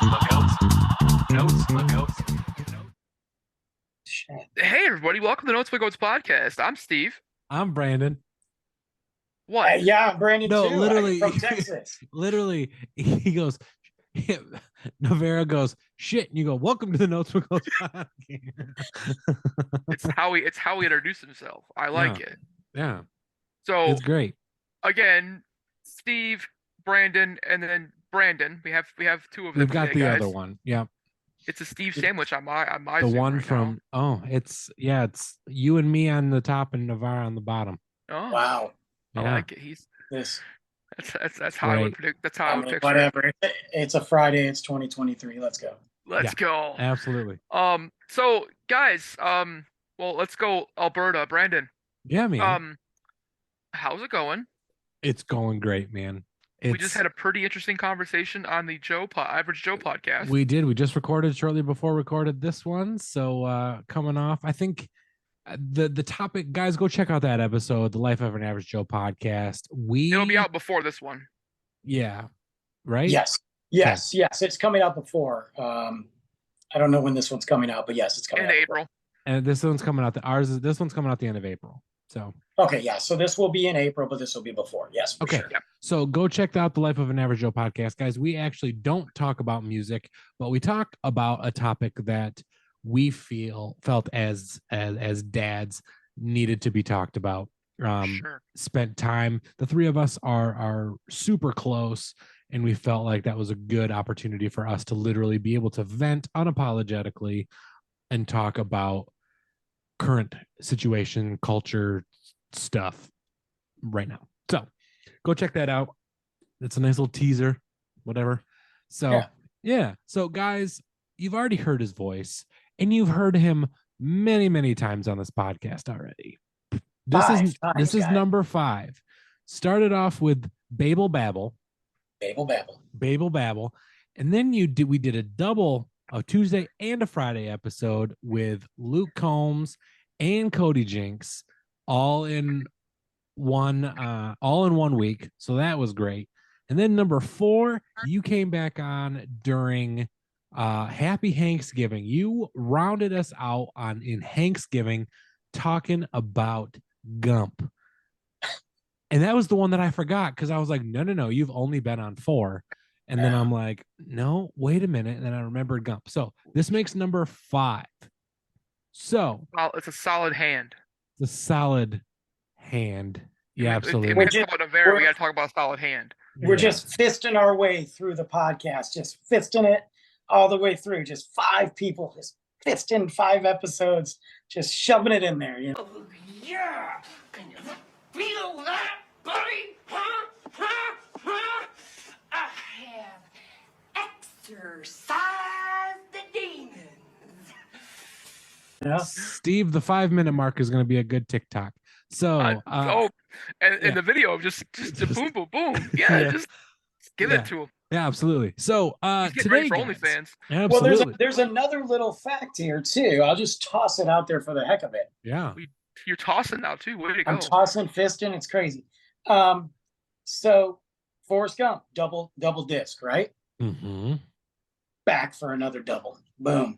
Hey everybody, welcome to Notes by Goats podcast. I'm Steve. I'm Brandon. What? Yeah, Brandon No, too. literally, From Texas. literally, he goes, Novara goes, shit, and you go, welcome to the Notes by Goats podcast. It's how he introduced himself. I like it. Yeah, So it's great. again, Steve, Brandon, and then Brandon. We have two of them We've got today, the guys. other one. Yeah, It's a Steve sandwich on my the Zoom one right from, it's you and me on the top and Novara on the bottom. now. Oh, Wow. I Yeah. like it. This. That's how I would Great. predict. That's how I I would mean, picture it. whatever. It's a Friday. It's 2023. Let's go. Let's go. Absolutely. So guys, well, let's go Alberta. Brandon, Yeah, man. how's it going? It's going great, man. We just had a pretty interesting conversation on the Average Joe podcast. We did. We just recorded shortly before recorded this one. So coming off, I think the topic, guys, go check out that episode, the Life of an Average Joe podcast. It'll be out before this one. Yeah. Right? Yes. It's coming out before. I don't know when this one's coming out, but yes, it's coming In out. April. And this one's coming out. This one's coming out the end of April. So Okay, yeah. So this will be in April, but this will be before. Yes, for okay. sure. Yeah. So go check out the Life of an Average Joe podcast, guys. We actually don't talk about music, but we talk about a topic that we felt as dads needed to be talked about. Sure. Spent time. The three of us are super close, and we felt like that was a good opportunity for us to literally be able to vent unapologetically and talk about current situation, culture stuff right now. So go check that out. It's a nice little teaser, whatever. So yeah. So guys, you've already heard his voice, and you've heard him many, many times on this podcast already. This is number 5. Started off with Babel Babble, and then we did a double, a Tuesday and a Friday episode with Luke Combs and Cody Jinks, all in one week. So that was great. And then number 4, you came back on during Happy Thanksgiving. You rounded us out in Thanksgiving talking about Gump. And that was the one that I forgot because I was like, no, you've only been on 4. And then I'm like, no, wait a minute. And then I remembered Gump. So this makes number 5. So it's a solid hand. It's a solid hand. Yeah, absolutely. We got to talk about a solid hand. We're just fisting our way through the podcast, just fisting it all the way through. Just 5 people, just fisting 5 episodes, just shoving it in there. You know? Oh, yeah. Can you feel that, buddy? Huh? I have exorcised the demons. Yeah. Steve, the 5-minute mark is going to be a good TikTok. So, and the video just boom, boom, boom. Yeah, just give it to him. Yeah, absolutely. So, today, ready for OnlyFans. Absolutely. Well, there's another little fact here too. I'll just toss it out there for the heck of it. Yeah, you're tossing now too. Way to go! I'm tossing, fisting. It's crazy. So Forrest Gump, double disc, right? Mm-hmm. Back for another double. Boom.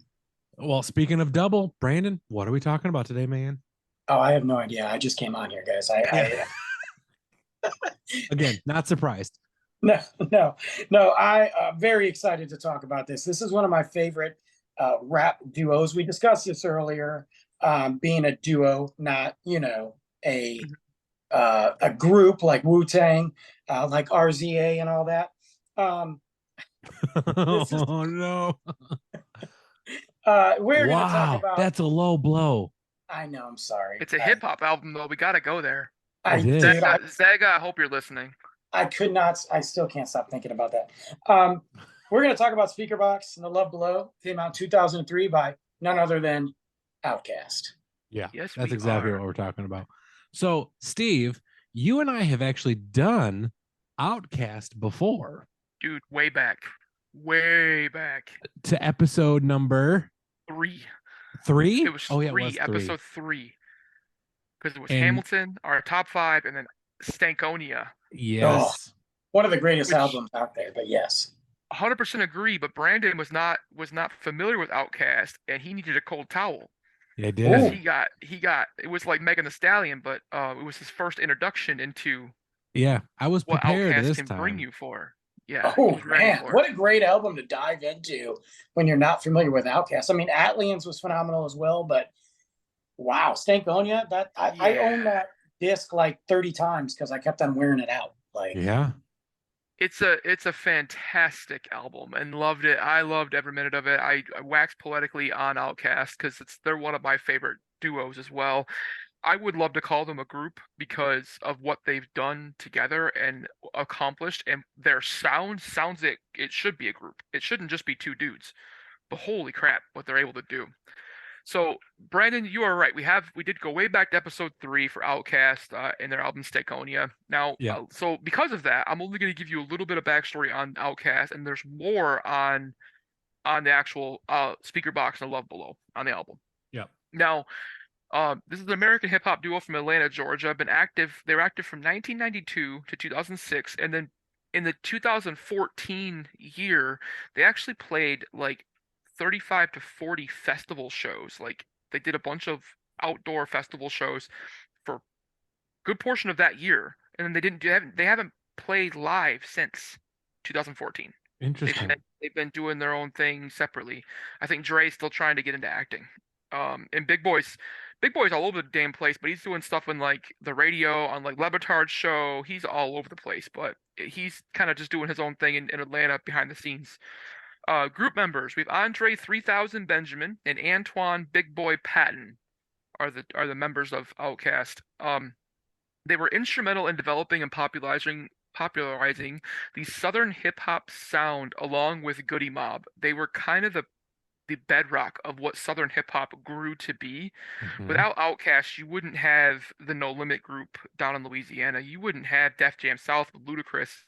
Well, speaking of double, Brandon, what are we talking about today, man? Oh, I have no idea. I just came on here, guys. Again, not surprised. No. I very excited to talk about this. This is one of my favorite rap duos. We discussed this earlier. Being a duo, not a group like Wu-Tang, like RZA and all that. Oh no! We're gonna talk about. That's a low blow. I know. I'm sorry. It's a hip hop album, though. We got to go there. Zega, I hope you're listening. I could not. I still can't stop thinking about that. We're going to talk about Speakerboxx and The Love Below. Came out in 2003 by none other than Outkast. Yeah, that's exactly what we're talking about. So, Steve, you and I have actually done Outkast before. Dude, way back. To episode number 3. 3? It was 3, it was episode 3. Because it was Hamilton, our top 5, and then Stankonia. Yes. One of the greatest albums out there, but yes. 100% agree, but Brandon was not familiar with Outkast, and he needed a cold towel. Yeah, I Because did. he got it was like Megan Thee Stallion, but it was his first introduction into Yeah, I was what prepared Outkast this can bring time. you for. Yeah, he Oh was ready man, for it. what a great album to dive into when you're not familiar with Outkast. I mean, Atlians was phenomenal as well, but wow, Stankonia, that I Yeah. own that disc like 30 times because I kept on wearing it out. Like, Yeah. It's a fantastic album and loved it. I loved every minute of it. I waxed poetically on Outkast because they're one of my favorite duos as well. I would love to call them a group because of what they've done together and accomplished, and their sound sounds it should be a group. It shouldn't just be two dudes. But holy crap, what they're able to do. So, Brandon, you are right. We did go way back to episode 3 for Outkast in their album Stakeonia. Now, Yeah. so because of that, I'm only going to give you a little bit of backstory on Outkast, and there's more on the actual Speakerboxx and Love Below on the album. Yeah. Now, this is an American hip hop duo from Atlanta, Georgia. Been active. They were active from 1992 to 2006, and then in the 2014 year, they actually played like 35 to 40 festival shows. Like they did a bunch of outdoor festival shows for a good portion of that year, and then they haven't played live since 2014. Interesting. They've been doing their own thing separately. I think Dre's still trying to get into acting. And Big Boy's all over the damn place, but he's doing stuff in like the radio on like Levitard's show. He's all over the place, but he's kind of just doing his own thing in Atlanta behind the scenes. Group members: we have Andre 3000 Benjamin and Antoine Big Boy Patton are the members of Outkast. They were instrumental in developing and popularizing the Southern hip hop sound along with Goody Mob. They were kind of the bedrock of what Southern hip hop grew to be. Mhm. Without Outkast, you wouldn't have the No Limit group down in Louisiana. You wouldn't have Def Jam South with Ludacris.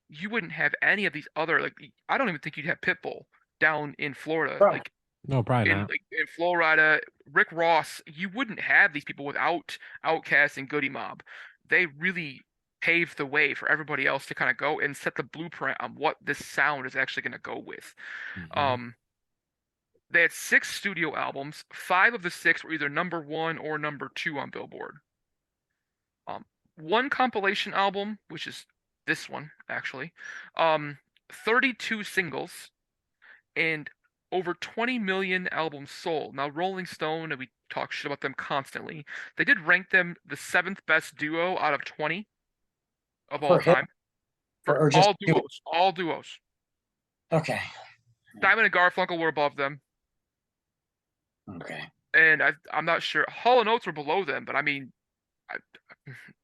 You wouldn't have any of these other like I don't even think you'd have Pitbull down in Florida. bro, Like No, probably in not. like in Florida, Rick Ross, you wouldn't have these people without Outkast and Goody Mob. They really paved the way for everybody else to kind of go and set the blueprint on what this sound is actually going to go with. Mhm. They had 6 studio albums. 5 of the 6 were either number 1 or number 2 on Billboard. Um, one compilation album, which is this one actually. 32 singles and over 20 million albums sold. Now, Rolling Stone, and we talk shit about them constantly, they did rank them the 7th best duo out of 20 of all for hip time. For or just all duos. okay. Diamond and Garfunkel were above them, Okay. and I'm not sure. Hall and Oates were below them, but I mean, I,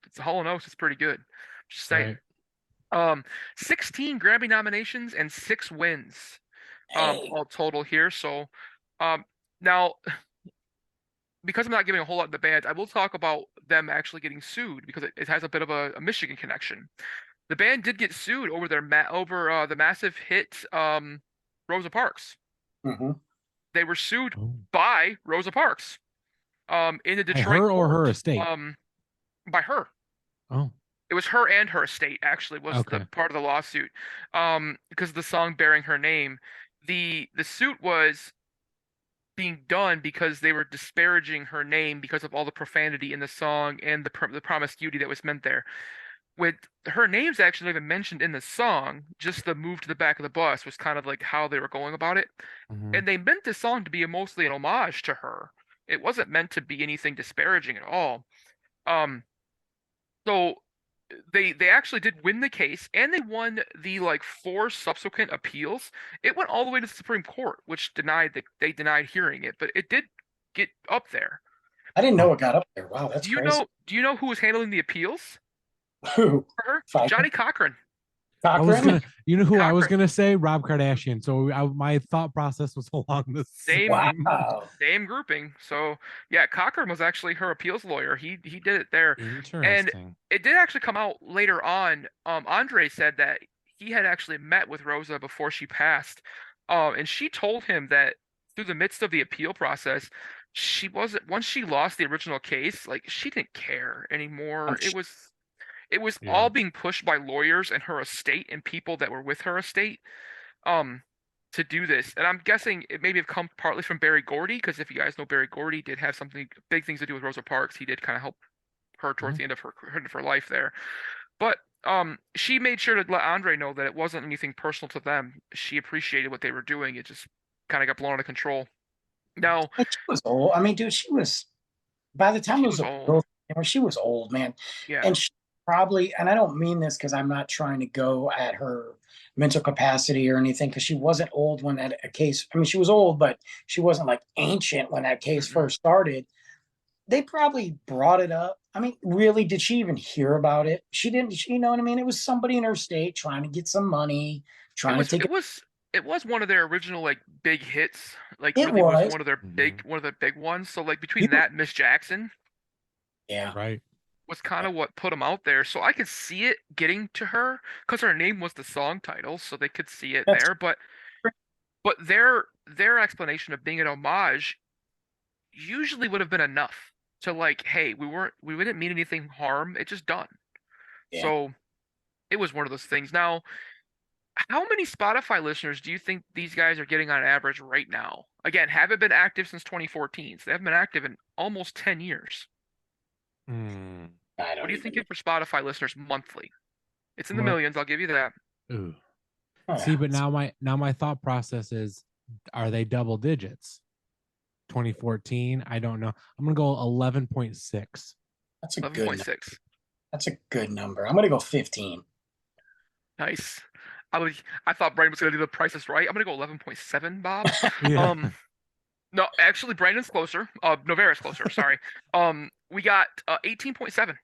it's Hall and Oates is pretty good. Just saying. Right. 16 Grammy nominations and 6 wins. Hey, All total here. So, now because I'm not giving a whole lot of the bands, I will talk about them actually getting sued because it has a bit of a Michigan connection. The band did get sued over the massive hit Rosa Parks. hmm They were sued Oh. by Rosa Parks in the By Detroit her or her court, estate? by her. Oh, It was her and her estate actually was okay. the part of the lawsuit because of the song bearing her name. The suit was being done because they were disparaging her name because of all the profanity in the song and the promiscuity that was meant there. With her name's actually not even mentioned in the song, just the move to the back of the bus was kind of like how they were going about it. Mhm. And they meant this song to be mostly an homage to her. It wasn't meant to be anything disparaging at all. Um, so they actually did win the case and they won the like 4 subsequent appeals. It went all the way to the Supreme Court, which they denied hearing it, but it did get up there. I didn't know it got up there. Wow, that's Do you crazy. know who was handling the appeals Who? for her? Pfeiffer? Johnny Cochran. I was Cochran? you know who I was Cochran. gonna say? Rob Kardashian. So my thought process was along the Same. same. Wow. Same grouping. So yeah, Cochran was actually her appeals lawyer. He did it there. And Interesting. it did actually come out later on. Andre said that he had actually met with Rosa before she passed. And she told him that through the midst of the appeal process, she wasn't once she lost the original case, like she didn't care anymore. It was Yeah. all being pushed by lawyers and her estate and people that were with her estate. um, to do this. And I'm guessing it maybe have come partly from Barry Gordy, because if you guys know, Barry Gordy did have something big things to do with Rosa Parks. He did kind of help her towards the end of her life there. But she made sure to let Andre know that it wasn't anything personal to them. She appreciated what they were doing. It just kind of got blown out of control. Now, And she was old. I mean, dude, she was, by the time she it was was a old. girl, she was old, man. Yeah. And she probably, and I don't mean this because I'm not trying to go at her mental capacity or anything, because she wasn't old when that a case, I mean, she was old, but she wasn't like ancient when that case first started. They probably brought it up. I mean, really, did she even hear about it? She didn't, you know what I mean? It was somebody in her state trying to get some money, It trying to was take it was it was one of their original like big hits. Like it really was was. one of their big ones. So like You, between that and Miss Jackson yeah. Right. was kind of what put them out there. So I could see it getting to her because her name was the song title, so they could see it That's there. But their explanation of being an homage usually would have been enough to like, hey, we didn't mean anything harm. It just done. yeah. So it was one of those things. Now, how many Spotify listeners do you think these guys are getting on average right now? Again, haven't been active since 2014, so they haven't been active in almost 10 years. Mm. I What don't do you even think for Spotify listeners monthly? It's in the Well, millions, I'll give you that. ooh. know. See, but now my thought process is, are they double digits? 2014. I don't know. I'm gonna go 11.6. That's a good 11.6. that's a good number. I'm gonna go 15. Nice. I thought Brandon was gonna do the Price is Right. I'm gonna go 11.7, Bob. Yeah. No, actually Brandon's closer. Novara's closer, sorry. We got 18.7.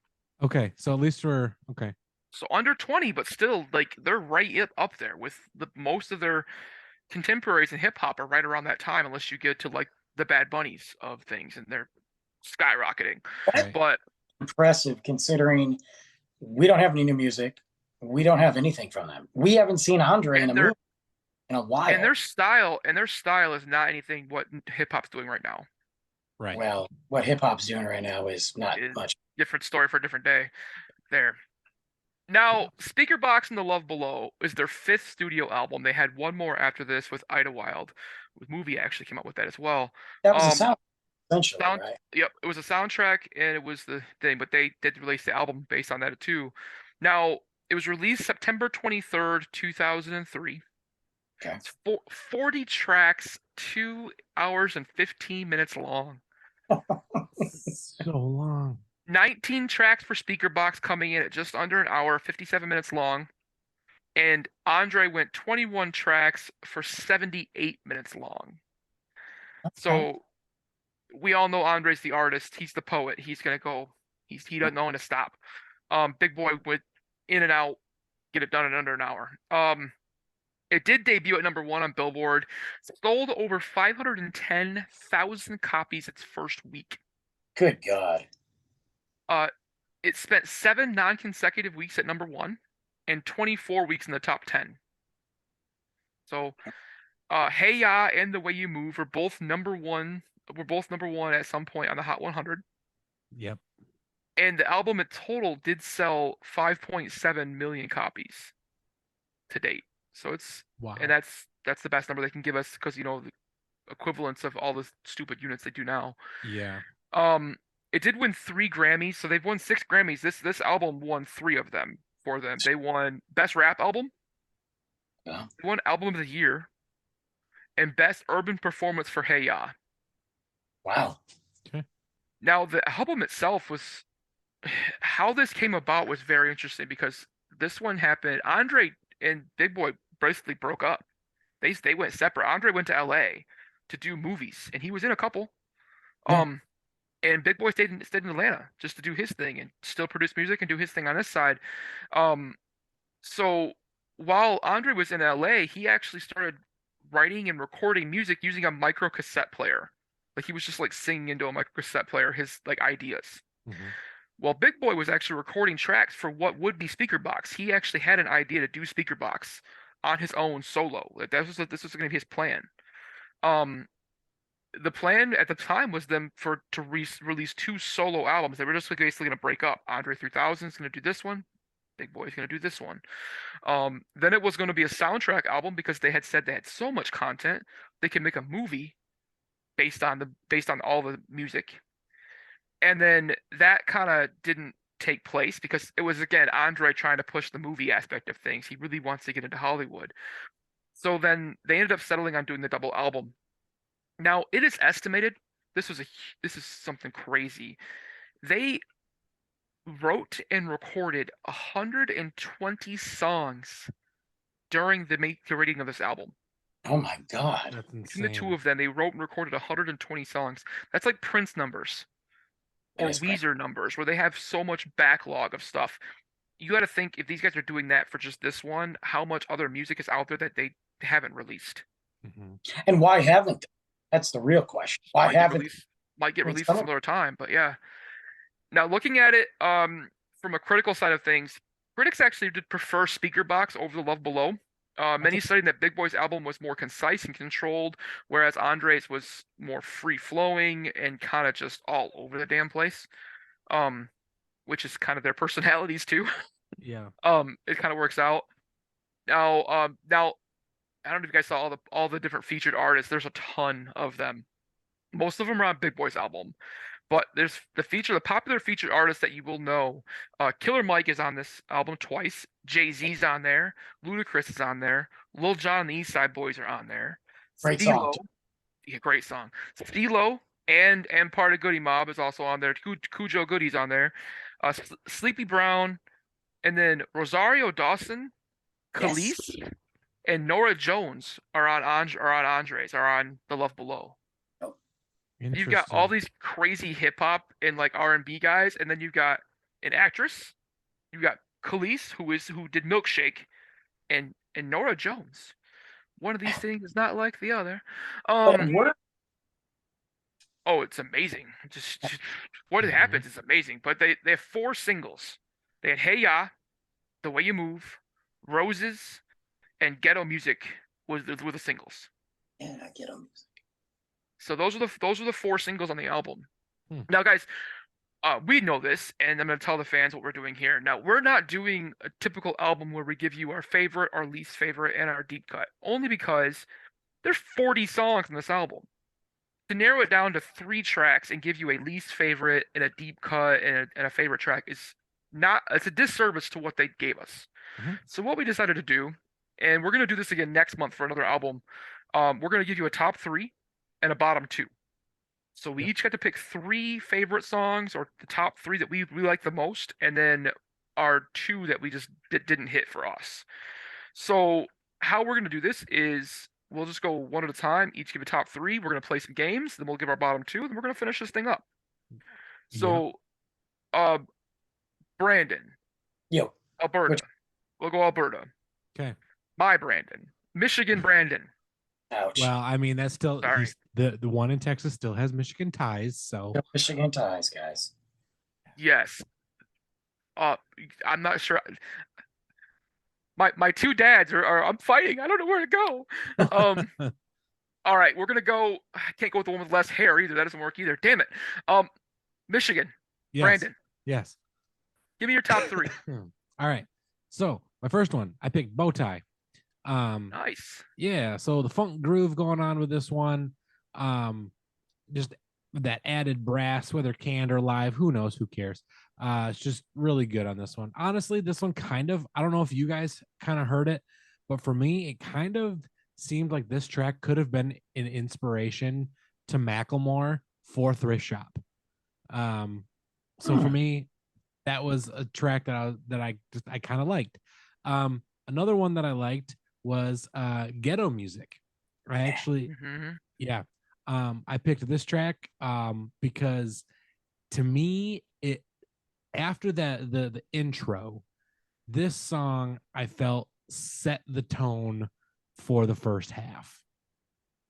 Okay. So at least we're okay. So under 20, but still like they're right up there with most of their contemporaries in hip hop are right around that time, unless you get to like the Bad Bunnies of things, and they're skyrocketing. That's Right. But impressive considering we don't have any new music. We don't have anything from them. We haven't seen Andre in and a their movie in a and while. their style is not anything what hip hop's doing right now. Right. Well, what hip hop's doing right now is not Is much. different story for a different day. There. Now, Speakerboxx and the Love Below is their fifth studio album. They had one more after this with Idlewild. The movie actually came out with that as well. That was a Um, sound essentially, sound, right? yep, it was a soundtrack and it was the thing, but they did release the album based on that too. Now, it was released September 23rd, 2003. Okay. It's 40 tracks, 2 hours and 15 minutes long. So long. 19 tracks for Speakerboxx, coming in at just under an hour, 57 minutes long. And Andre went 21 tracks for 78 minutes long. So we all know Andre's the artist. He's the poet. He's gonna go. He doesn't know when to stop. Big Boy went in and out, get it done in under an hour. It did debut at number 1 on Billboard. Sold over 510,000 copies its first week. Good God. It spent 7 non-consecutive weeks at number 1 and 24 weeks in the top 10. So, Hey Ya and The Way You Move were both number 1. Were both number 1 at some point on the Hot 100. Yep. And the album in total did sell 5.7 million copies to date. So it's Wow. and that's the best number they can give us, because the equivalents of all the stupid units they do now. Yeah. It did win 3 Grammys, so they've won 6 Grammys. This album won 3 of them for them. They won Best Rap Album, Yeah. they won Album of the Year, and Best Urban Performance for Hey Ya. Wow. Now the album itself was how this came about was very interesting, because this one happened. Andre and Big Boy basically broke up. They went separate. Andre went to LA to do movies, and he was in a couple. Yeah. And Big Boy stayed in Atlanta just to do his thing and still produce music and do his thing on this side. So while Andre was in LA, he actually started writing and recording music using a micro cassette player. Like he was just like singing into a micro cassette player his like ideas. Mhm. Well, Big Boy was actually recording tracks for what would be Speakerboxx. He actually had an idea to do Speakerboxx on his own solo. Like this was going to be his plan. Um, the plan at the time was them release 2 solo albums. They were just like basically going to break up. Andre 3000 is going to do this one, Big Boy's gonna do this one. Then it was gonna be a soundtrack album because they had said they had so much content they could make a movie based on all the music. And then that kind of didn't take place because it was again Andre trying to push the movie aspect of things. He really wants to get into Hollywood. So then they ended up settling on doing the double album. Now it is estimated this is something crazy. They wrote and recorded 120 songs during the creating of this album. Oh my God. That's Between the two insane. of them, they wrote and recorded 120 songs. That's like Prince numbers That or is crazy. Weezer numbers, where they have so much backlog of stuff. You got to think if these guys are doing that for just this one, how much other music is out there that they haven't released. Mhm. And why haven't they? That's the real question. Why Might get haven't released, might get Well, released some at of- some other time, but yeah. Now looking at it, from a critical side of things, critics actually did prefer Speakerboxx over the Love Below. Many citing that Big Boy's album was more concise and controlled, whereas Andre's was more free flowing and kind of just all over the damn place. Which is kind of their personalities too. Yeah. It kind of works out. Now I don't know if you guys saw all the different featured artists. There's a ton of them. Most of them are on Big Boy's album, but there's the popular featured artists that you will know. Killer Mike is on this album twice. Jay-Z's on there. Ludacris is on there. Lil Jon and the East Side Boys are on there. Great song, Stilo, yeah, great song. Stilo and part of Goody Mob is also on there. Cujo Goody's on there. Sleepy Brown, and then Rosario Dawson, Yes. Khalees, and Nora Jones are on Andres, are on The Love Below. You've got all these crazy hip hop and like R&B guys, and then you've got an actress. You got Khalees, who did Milkshake, and Nora Jones. One of these things is not like the other. But we're Oh, it's amazing. Just what happens is amazing. But they have 4 singles. They had Hey Ya, The Way You Move, Roses, and Ghetto Music were the singles. Man, I get them. So those are the 4 singles on the album. Hmm. Now, guys, we know this, and I'm gonna tell the fans what we're doing here. Now, we're not doing a typical album where we give you our favorite, our least favorite, and our deep cut. Only because there's 40 songs in this album. To narrow it down to 3 tracks and give you a least favorite and a deep cut and a favorite track is not, it's a disservice to what they gave us. Mhm. So what we decided to do, and we're gonna do this again next month for another album, we're gonna give you a top 3 and a bottom 2. So we each get to pick 3 favorite songs or the top 3 that we like the most, and then our 2 that we just didn't hit for us. So how we're gonna do this is we'll just go one at a time, each give a top 3. We're gonna play some games, then we'll give our bottom 2, then we're gonna finish this thing up. So, Brandon, Yo, Alberta. Which- We'll go Alberta. Okay. My Brandon, Michigan Brandon. ouch. Well, I mean, that's still Sorry. the one in Texas still has Michigan ties, so Go Michigan ties, guys. Yes. I'm not sure. My 2 dads are I'm fighting. I don't know where to go. All right, we're gonna go. I can't go with the one with less hair either. That doesn't work either. Damn it. Michigan, yes, Brandon, yes. give me your top 3. All right. So my first one, I picked Bow Tie. Nice. Yeah, so the funk groove going on with this one. Just that added brass, whether canned or live, who knows, who cares. It's just really good on this one. Honestly, this one kind of, I don't know if you guys kind of heard it, but for me, it kind of seemed like this track could have been an inspiration to Macklemore for Thrift Shop. So for me, that was a track that I kind of liked. Another one that I liked was Ghetto Music. I actually, yeah, I picked this track because to me, it after the intro, this song I felt set the tone for the first half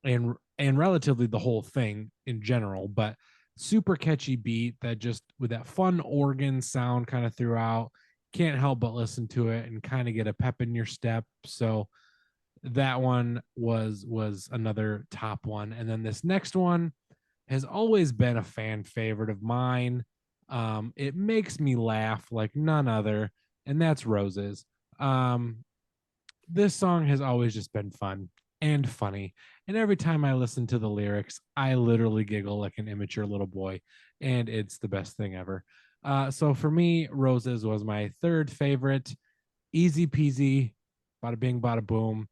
and relatively the whole thing in general, but super catchy beat that just with that fun organ sound kind of throughout, can't help but listen to it and kind of get a pep in your step. So that one was another top one. And then this next one has always been a fan favorite of mine. It makes me laugh like none other. and that's Roses. This song has always just been fun and funny. And every time I listen to the lyrics, I literally giggle like an immature little boy, and it's the best thing ever. So for me, Roses was my third favorite. Easy peasy, bada bing, bada boom.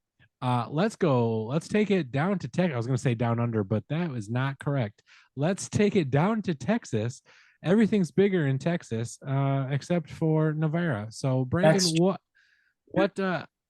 Let's go. Let's take it down to Texas. I was going to say down under, but that was not correct. Let's take it down to Texas. Everything's bigger in Texas, except for Novara. So, Brandon, That's what?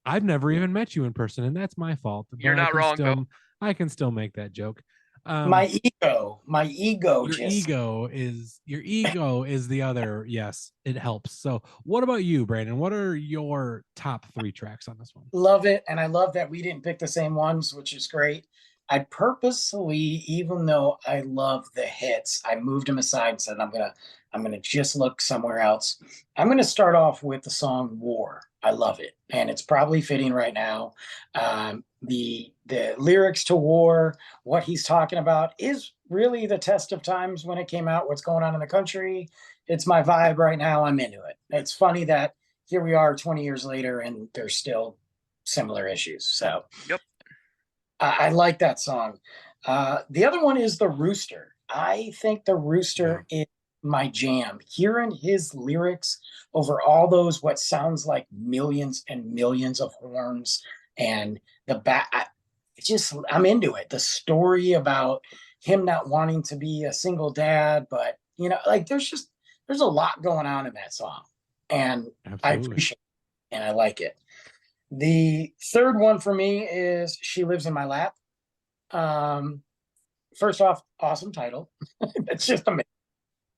I've never even met you in person, and that's my fault. But You're not wrong, though. I can still make that joke. my ego Your just ego is the other. Yes, it helps. So, what about you, Brandon? What are your top 3 tracks on this one? love it. And I love that we didn't pick the same ones, which is great. I purposely, even though I love the hits, I moved them aside and said, I'm gonna just look somewhere else. I'm gonna start off with the song War. I love it. And it's probably fitting right now. The lyrics to War, what he's talking about is really the test of times when it came out, what's going on in the country. It's my vibe right now. I'm into it. It's funny that here we are 20 years later and there's still similar issues. So Yep. I like that song. The other one is The Rooster. I think The Rooster is my jam. Hearing his lyrics over all those, what sounds like millions and millions of horns and the back, I'm into it. The story about him not wanting to be a single dad, but like there's a lot going on in that song. And I Absolutely. appreciate it and I like it. The third one for me is She Lives in My Lap. First off, awesome title. It's just amazing.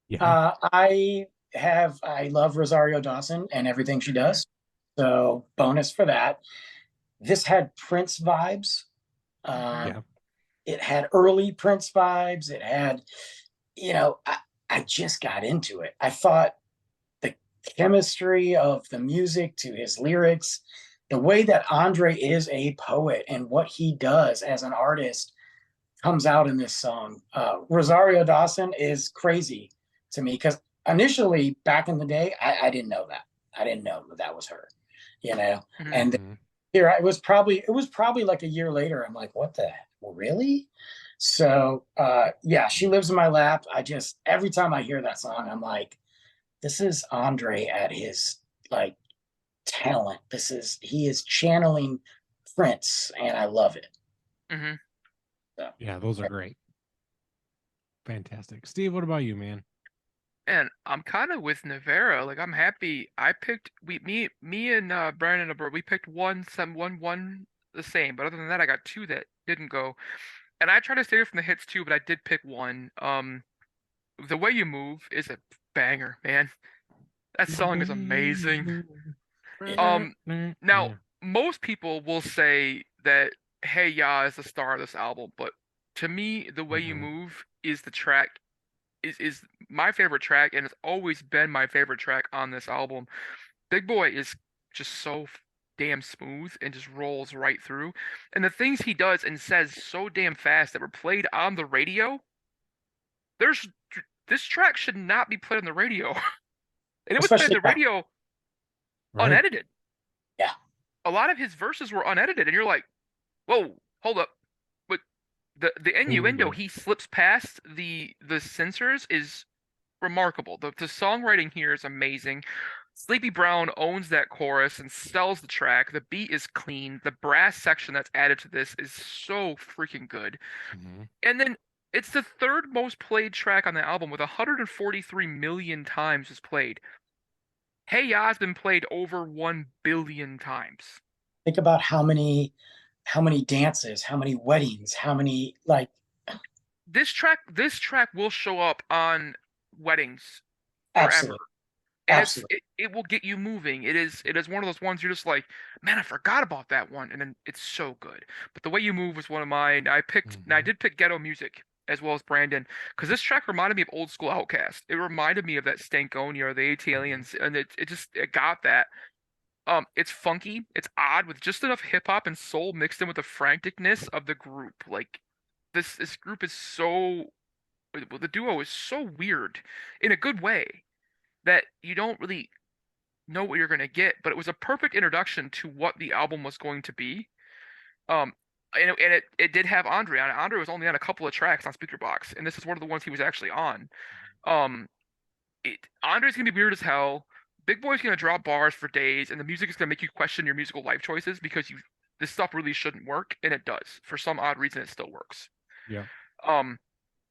Yeah. I love Rosario Dawson and everything she does. So bonus for that. This had Prince vibes. Yeah. It had early Prince vibes. It had, I just got into it. I thought the chemistry of the music to his lyrics, the way that Andre is a poet and what he does as an artist comes out in this song. Rosario Dawson is crazy to me because initially back in the day, I didn't know that. I didn't know that was her, and here it was probably like a year later. I'm like, what the hell, really? So yeah, She Lives in My Lap. Every time I hear that song, I'm like, this is Andre at his like talent. He is channeling Prince, and I love it. Mm-hmm. So, Yeah, those are great. Fantastic. Steve, what about you, man? And I'm kind of with Novara. Like I'm happy. I picked me and Brandon we picked one the same. But other than that, I got 2 that didn't go. And I tried to stay away from the hits too, but I did pick one. The Way You Move is a banger, man. That song is amazing. Now most people will say that Hey Ya is the star of this album, but to me, The Way You Move is the track is my favorite track, and it's always been my favorite track on this album. Big Boy is just so damn smooth and just rolls right through, and the things he does and says so damn fast that were played on the radio. This track should not be played on the radio, and it was played on the radio unedited. Yeah. A lot of his verses were unedited, and you're like, whoa, hold up. But the innuendo he slips past the censors is remarkable. The songwriting here is amazing. Sleepy Brown owns that chorus and sells the track. The beat is clean. The brass section that's added to this is so freaking good. And then it's the 3rd most played track on the album with 143 million times is played. Hey Ya's been played over 1 billion times. Think about how many dances, how many weddings, how many like this track will show up on weddings forever. Absolutely. And Absolutely. it will get you moving. It is one of those ones you're just like, man, I forgot about that one, and then it's so good. But The Way You Move was one of mine. I did pick Ghetto Music as well as Brandon, because this track reminded me of old school Outkast. It reminded me of that Stankonia or the Italians, and it got that. It's funky, it's odd, with just enough hip hop and soul mixed in with the franticness of the group. Like this group is the duo is so weird in a good way that you don't really know what you're gonna get, but it was a perfect introduction to what the album was going to be. Um, and it did have Andre on it. Andre was only on a couple of tracks on Speakerboxx, and this is one of the ones he was actually on. Um, Andre's gonna be weird as hell. Big Boy's gonna drop bars for days, and the music is gonna make you question your musical life choices because this stuff really shouldn't work, and it does. For some odd reason, it still works. Yeah. Um,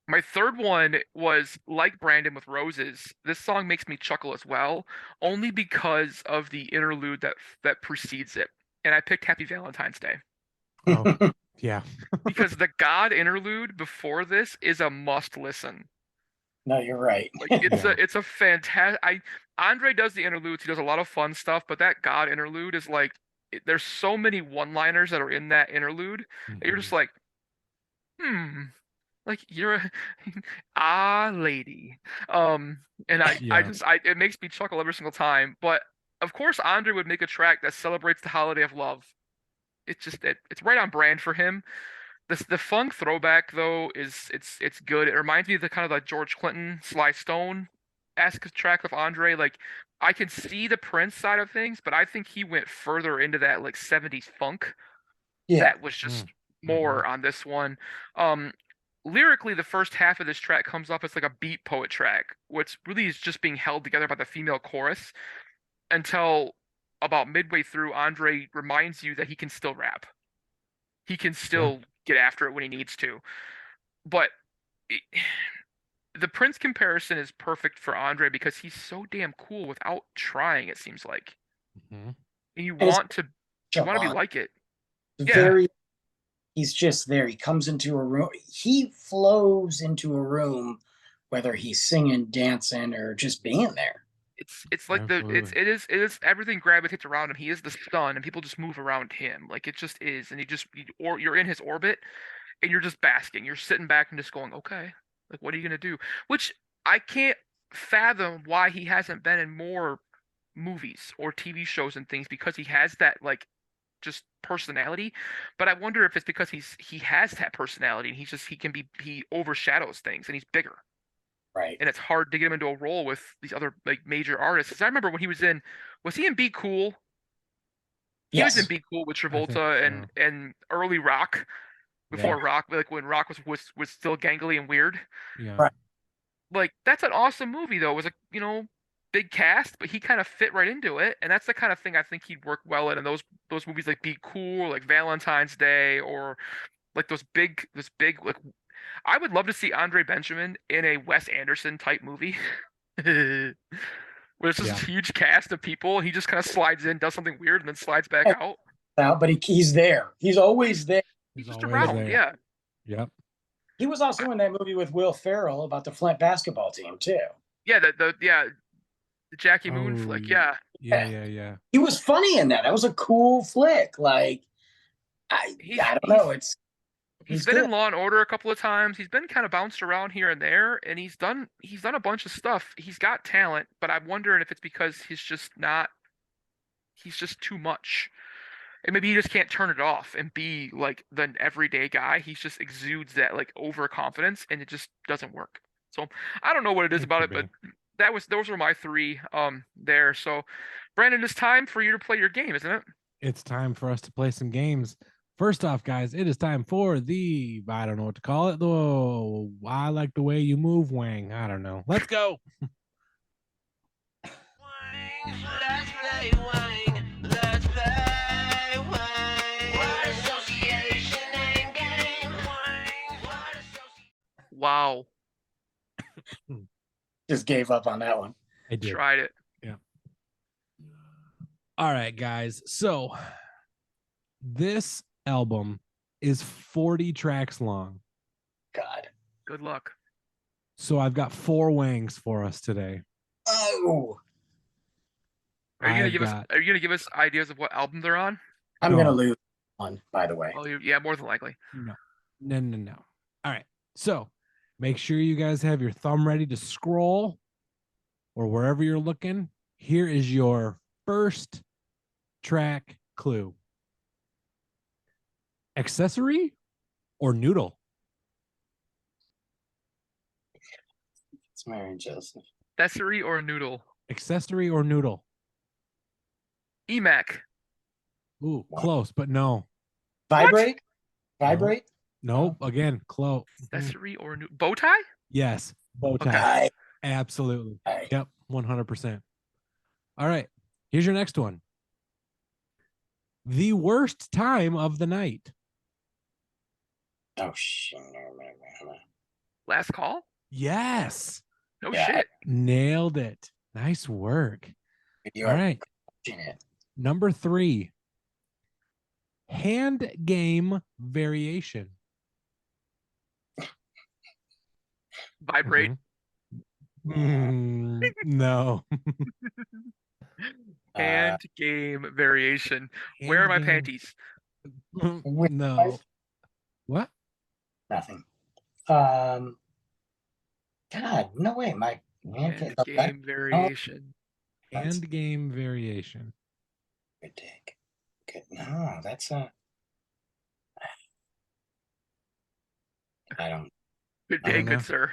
my third one was like Brandon with Roses. This song makes me chuckle as well, only because of the interlude that precedes it. And I picked Happy Valentine's Day Oh, yeah. because the God interlude before this is a must listen. No, you're right. Like it's a fantastic. Andre does the interludes. He does a lot of fun stuff, but that God interlude is like there's so many one-liners that are in that interlude. And you're just like, like you're a lady. And it makes me chuckle every single time. But of course, Andre would make a track that celebrates the holiday of love. It's right on brand for him. The funk throwback though it's good. It reminds me of the kind of like George Clinton, Sly Stone-esque track of Andre. Like I can see the Prince side of things, but I think he went further into that like 70s funk. Yeah. That was just more on this one. Lyrically, the first half of this track comes off as like a beat poet track, which really is just being held together by the female chorus until about midway through, Andre reminds you that he can still rap. He can still get after it when he needs to. But the Prince comparison is perfect for Andre because he's so damn cool without trying, it seems like. And you want to be like it. Very, he's just there. He comes into a room. He flows into a room, whether he's singing, dancing, or just being there. It's like it is everything gravitates around him. He is the sun, and people just move around him. Like it just is, and or you're in his orbit, and you're just basking. You're sitting back and just going, okay, like what are you gonna do? Which I can't fathom why he hasn't been in more movies or TV shows and things because he has that like just personality. But I wonder if it's because he has that personality and he overshadows things and he's bigger. Right. And it's hard to get him into a role with these other like major artists. I remember when was he in Be Cool? He was in Be Cool with Travolta and early rock before rock, like when rock was still gangly and weird. Yeah. Right. Like that's an awesome movie though. It was a big cast, but he kind of fit right into it, and that's the kind of thing I think he'd work well in. And those movies like Be Cool, like Valentine's Day, or like those big like I would love to see Andre Benjamin in a Wes Anderson type movie. Where it's just a huge cast of people. He just kind of slides in, does something weird, and then slides back out. But he's there. He's always there. He's just around, yeah. Yep. He was also in that movie with Will Ferrell about the Flint basketball team too. Yeah, the Jackie Moon flick, yeah. Yeah. He was funny in that. That was a cool flick. Like I don't know. He's been in Law and Order a couple of times. He's been kind of bounced around here and there, and he's done a bunch of stuff. He's got talent, but I'm wondering if it's because he's just too much. And maybe he just can't turn it off and be like the everyday guy. He just exudes that like overconfidence, and it just doesn't work. So I don't know what it is about it, but those were my three there. So Brandon, it's time for you to play your game, isn't it? It's time for us to play some games. First off, guys, it is time for I don't know what to call it, though. I like the way you move, Wang. I don't know. Let's go. Wang, let's play Wang. Let's play Wang. Word association and game. Wang. Word association. Wow. Just gave up on that one. I did. Tried it. Yeah. All right, guys. So this album is 40 tracks long. God. Good luck. So I've got 4 Wangs for us today. Oh. Are you gonna give us ideas of what album they're on? I'm gonna lose one, by the way. Oh, yeah, more than likely. No. All right. So make sure you guys have your thumb ready to scroll or wherever you're looking. Here is your first track clue. Accessory or noodle? It's Mary and Joseph. Accessory or noodle? Accessory or noodle? Emac. Ooh, close, but no. Vibrate? No. Vibrate? Nope. Again, close. Accessory or new bow tie? Yes. Bow tie. Okay. Absolutely. Aye. Yep. 100%. All right. Here's your next one. The worst time of the night. Oh, shit. Last call? Yes. No Yeah, shit. Nailed it. Nice work. You All are right. crushing it. Number 3. Hand game variation. Vibrate. No. Hand game variation. Where are Hand my game. panties? No. What? Nothing. God, no way. My man Hand can't. game variation. Hand game variation. Good take. Good. No, that's a. I don't. Good I day, don't know. good sir.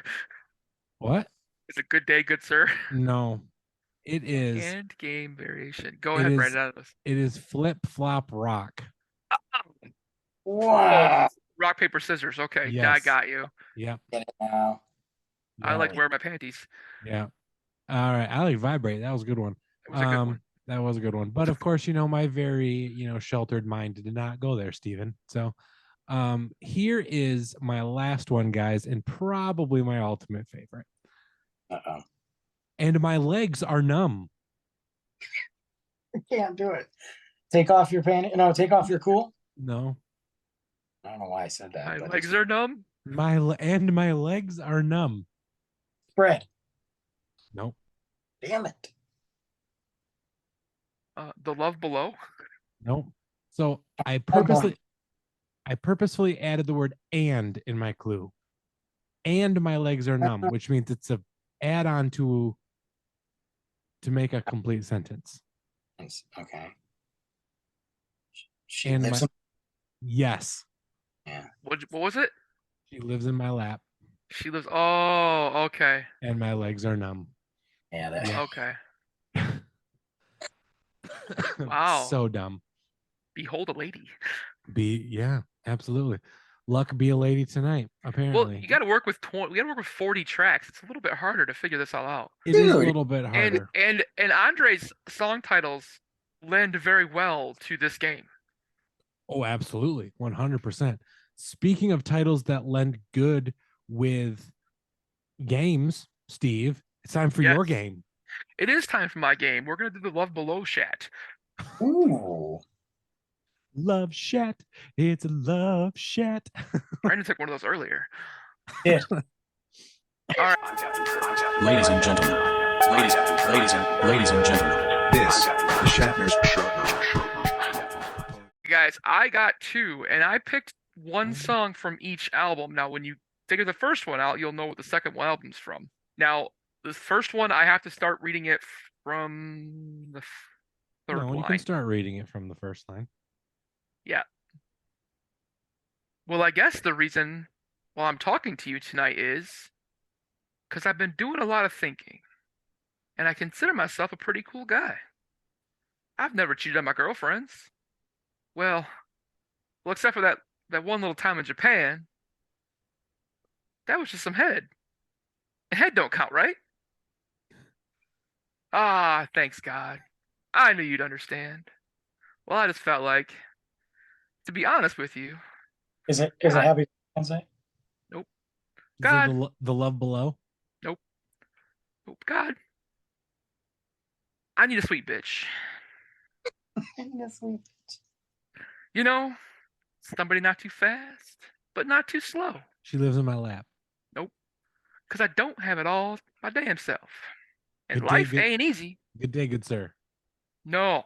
What? It's a good day, good sir. No. It is. Hand game variation. Go It ahead, is- write it out of this. It is flip flop rock. Wow. Rock, paper, scissors. Okay, now I Yes. got you. Yep. Get it now. I Yeah. like wear my panties. Yeah. All right. I like vibrate. That was a good one. It was a good one. That was a good one. But of course, my very, sheltered mind did not go there, Steven. So here is my last one, guys, and probably my ultimate favorite. Uh-oh. And my legs are numb. I can't do it. Take off your panty. No, take off your cool. No. I don't know why I said that. My but legs it's are numb. My legs are numb. spread. Nope. Damn it. The love below. Nope. So I point. purposefully added the word "and" in my clue. And my legs are numb, which means it's a add-on to make a complete sentence. Okay. She And lives. Yes. Yeah. What was it? She lives in my lap She lives. Oh, okay. and my legs are numb. Yeah. That. Yeah. Okay. Wow. So dumb. Behold a lady. Yeah, absolutely. Luck be a lady tonight, apparently. Well, you got to work with we got to work with 40 tracks. It's a little bit harder to figure this all out. It is a Dude. little bit harder. And Andre's song titles lend very well to this game. Oh, absolutely. 100%. Speaking of titles that lend good with games, Steve, it's time for Yes. your game. It is time for my game. We're gonna do the Love Below chat. Ooh. Love chat. It's a love chat. Brandon took one of those earlier. Yeah. All right. Ladies and gentlemen, ladies and gentlemen, this is the Shatner's Show. Guys, I got 2, and I picked one song from each album. Now, when you figure the first one out, you'll know what the second one album's from. Now, the first one, I have to start reading it from the third No, line. you can start reading it from the first line. Yeah. Well, I guess the reason why I'm talking to you tonight is because I've been doing a lot of thinking, and I consider myself a pretty cool guy. I've never cheated on my girlfriends. Well, except for that one little time in Japan. That was just some head. And head don't count, right? Ah, thanks God. I knew you'd understand. Well, I just felt like, to be honest with you, Is it Happy Wednesday? nope. Is God. it the love below? Nope. Oh, God. I need a sweet bitch. You know, somebody not too fast, but not too slow. She lives in my lap. Nope. Because I don't have it all my damn self. And Good day, life ain't easy. Good day, good sir. No.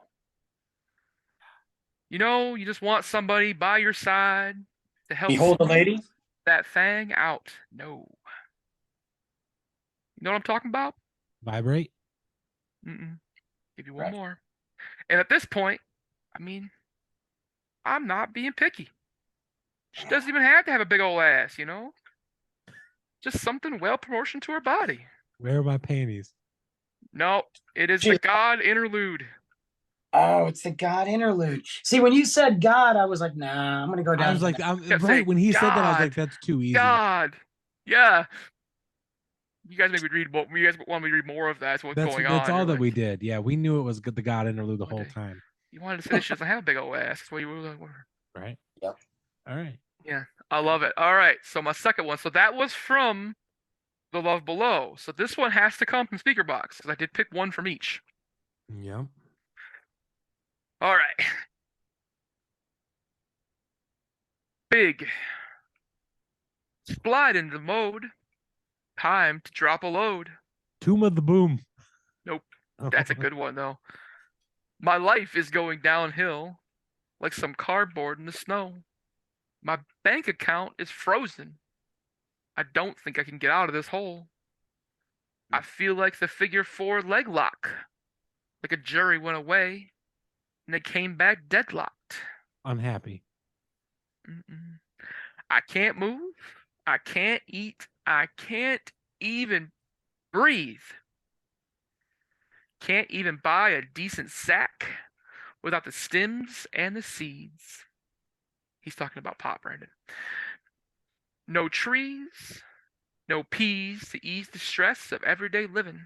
You know, you just want somebody by your side to help Behold the smooth lady. that thing out. No. You know what I'm talking about? Vibrate. Give you one Right. more. And at this point, I mean, I'm not being picky. She doesn't even have to have a big old ass, you know? Just something well proportioned to her body. Where are my panties? No, it is the God interlude. Oh, it's the God interlude. See, when you said God, I was like, nah, I'm gonna go down. I was to like, that. Kept right saying, when he said that, I was like, God, that's too easy. God. Yeah. You guys make me read more. You guys want me to read more of that. So what's going That's on? all You're that like, we did. Yeah, we knew it was the God interlude the one whole day. time. You wanted to say this shit doesn't have a big old ass. That's why you were like, Right. Yep. All right. yeah. I love it. All right. So my second one. So that was from The Love Below. So this one has to come from Speakerboxx because I did pick one from each. Yeah. All right. Big. Slide into mode. Time to drop a load. Tomb of the Boom. Nope. That's a good one though. My life is going downhill like some cardboard in the snow. My bank account is frozen. I don't think I can get out of this hole. I feel like the figure four leg lock. Like a jury went away and it came back deadlocked. Unhappy. Mm-mm. I can't move. I can't eat. I can't even breathe. Can't even buy a decent sack without the stems and the seeds. He's talking about pop, Brandon. No trees, no peas to ease the stress of everyday living.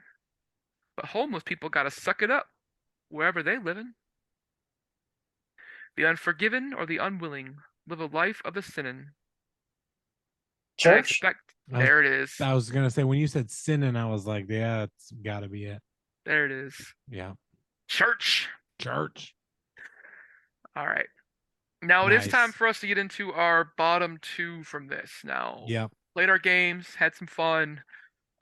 But homeless people gotta suck it up wherever they livin'. The unforgiven or the unwilling live a life of the sinning. And I Church. expect I was, there it is. I was gonna say when you said sinning, I was like, yeah, it's gotta be it. There it is. Yeah. Church. Church. All right. Now it is Nice. time for us to get into our bottom two from this. Now, Yeah. played our games, had some fun.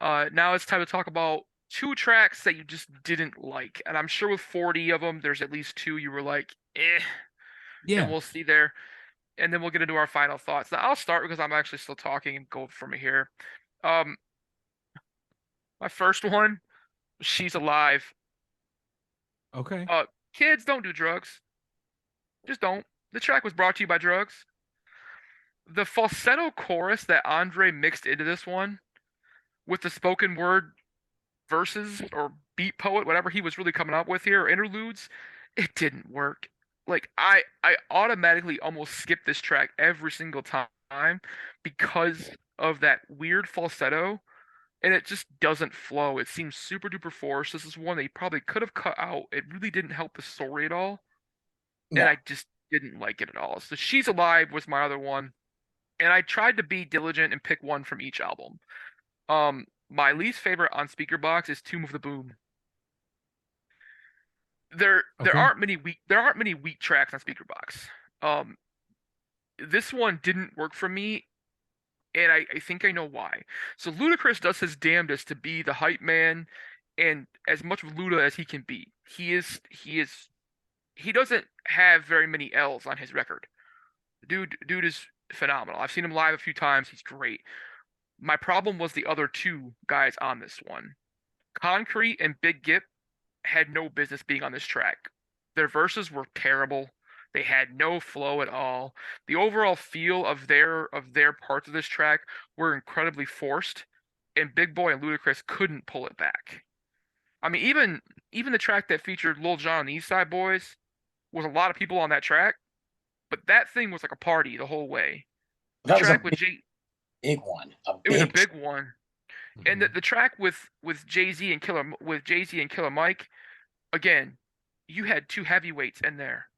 Now it's time to talk about two tracks that you just didn't like. And I'm sure with 40 of them, there's at least two you were like, eh. Yeah. And we'll see there. And then we'll get into our final thoughts. Now I'll start because I'm actually still talking and go from here. Um, my first one, She's Alive. Okay. Kids, don't do drugs. Just don't. The track was brought to you by drugs. The falsetto chorus that Andre mixed into this one with the spoken word verses or beat poet, whatever he was really coming up with here, or interludes, it didn't work. Like I automatically almost skip this track every single time because of that weird falsetto, and it just doesn't flow. It seems super duper forced. This is one that he probably could have cut out. It really didn't help the story at all, and No. I just didn't like it at all. So She's Alive was my other one, and I tried to be diligent and pick one from each album. My least favorite on Speakerboxx is Tomb of the Boom. There Okay. aren't many weak tracks on Speakerboxx. This one didn't work for me, and I think I know why. So Ludacris does his damnedest to be the hype man and as much of Luda as he can be. He doesn't have very many L's on his record. Dude is phenomenal. I've seen him live a few times. He's great. My problem was the other two guys on this one. Concrete and Big Gip had no business being on this track. Their verses were terrible. They had no flow at all. The overall feel of their parts of this track were incredibly forced, and Big Boy and Ludacris couldn't pull it back. I mean, even the track that featured Lil Jon and the East Side Boys was a lot of people on that track, but that thing was like a party the whole way. The That was a track with big one. it was a big one. And Mhm. the track with Jay-Z and Killer Mike, again, you had two heavyweights in there,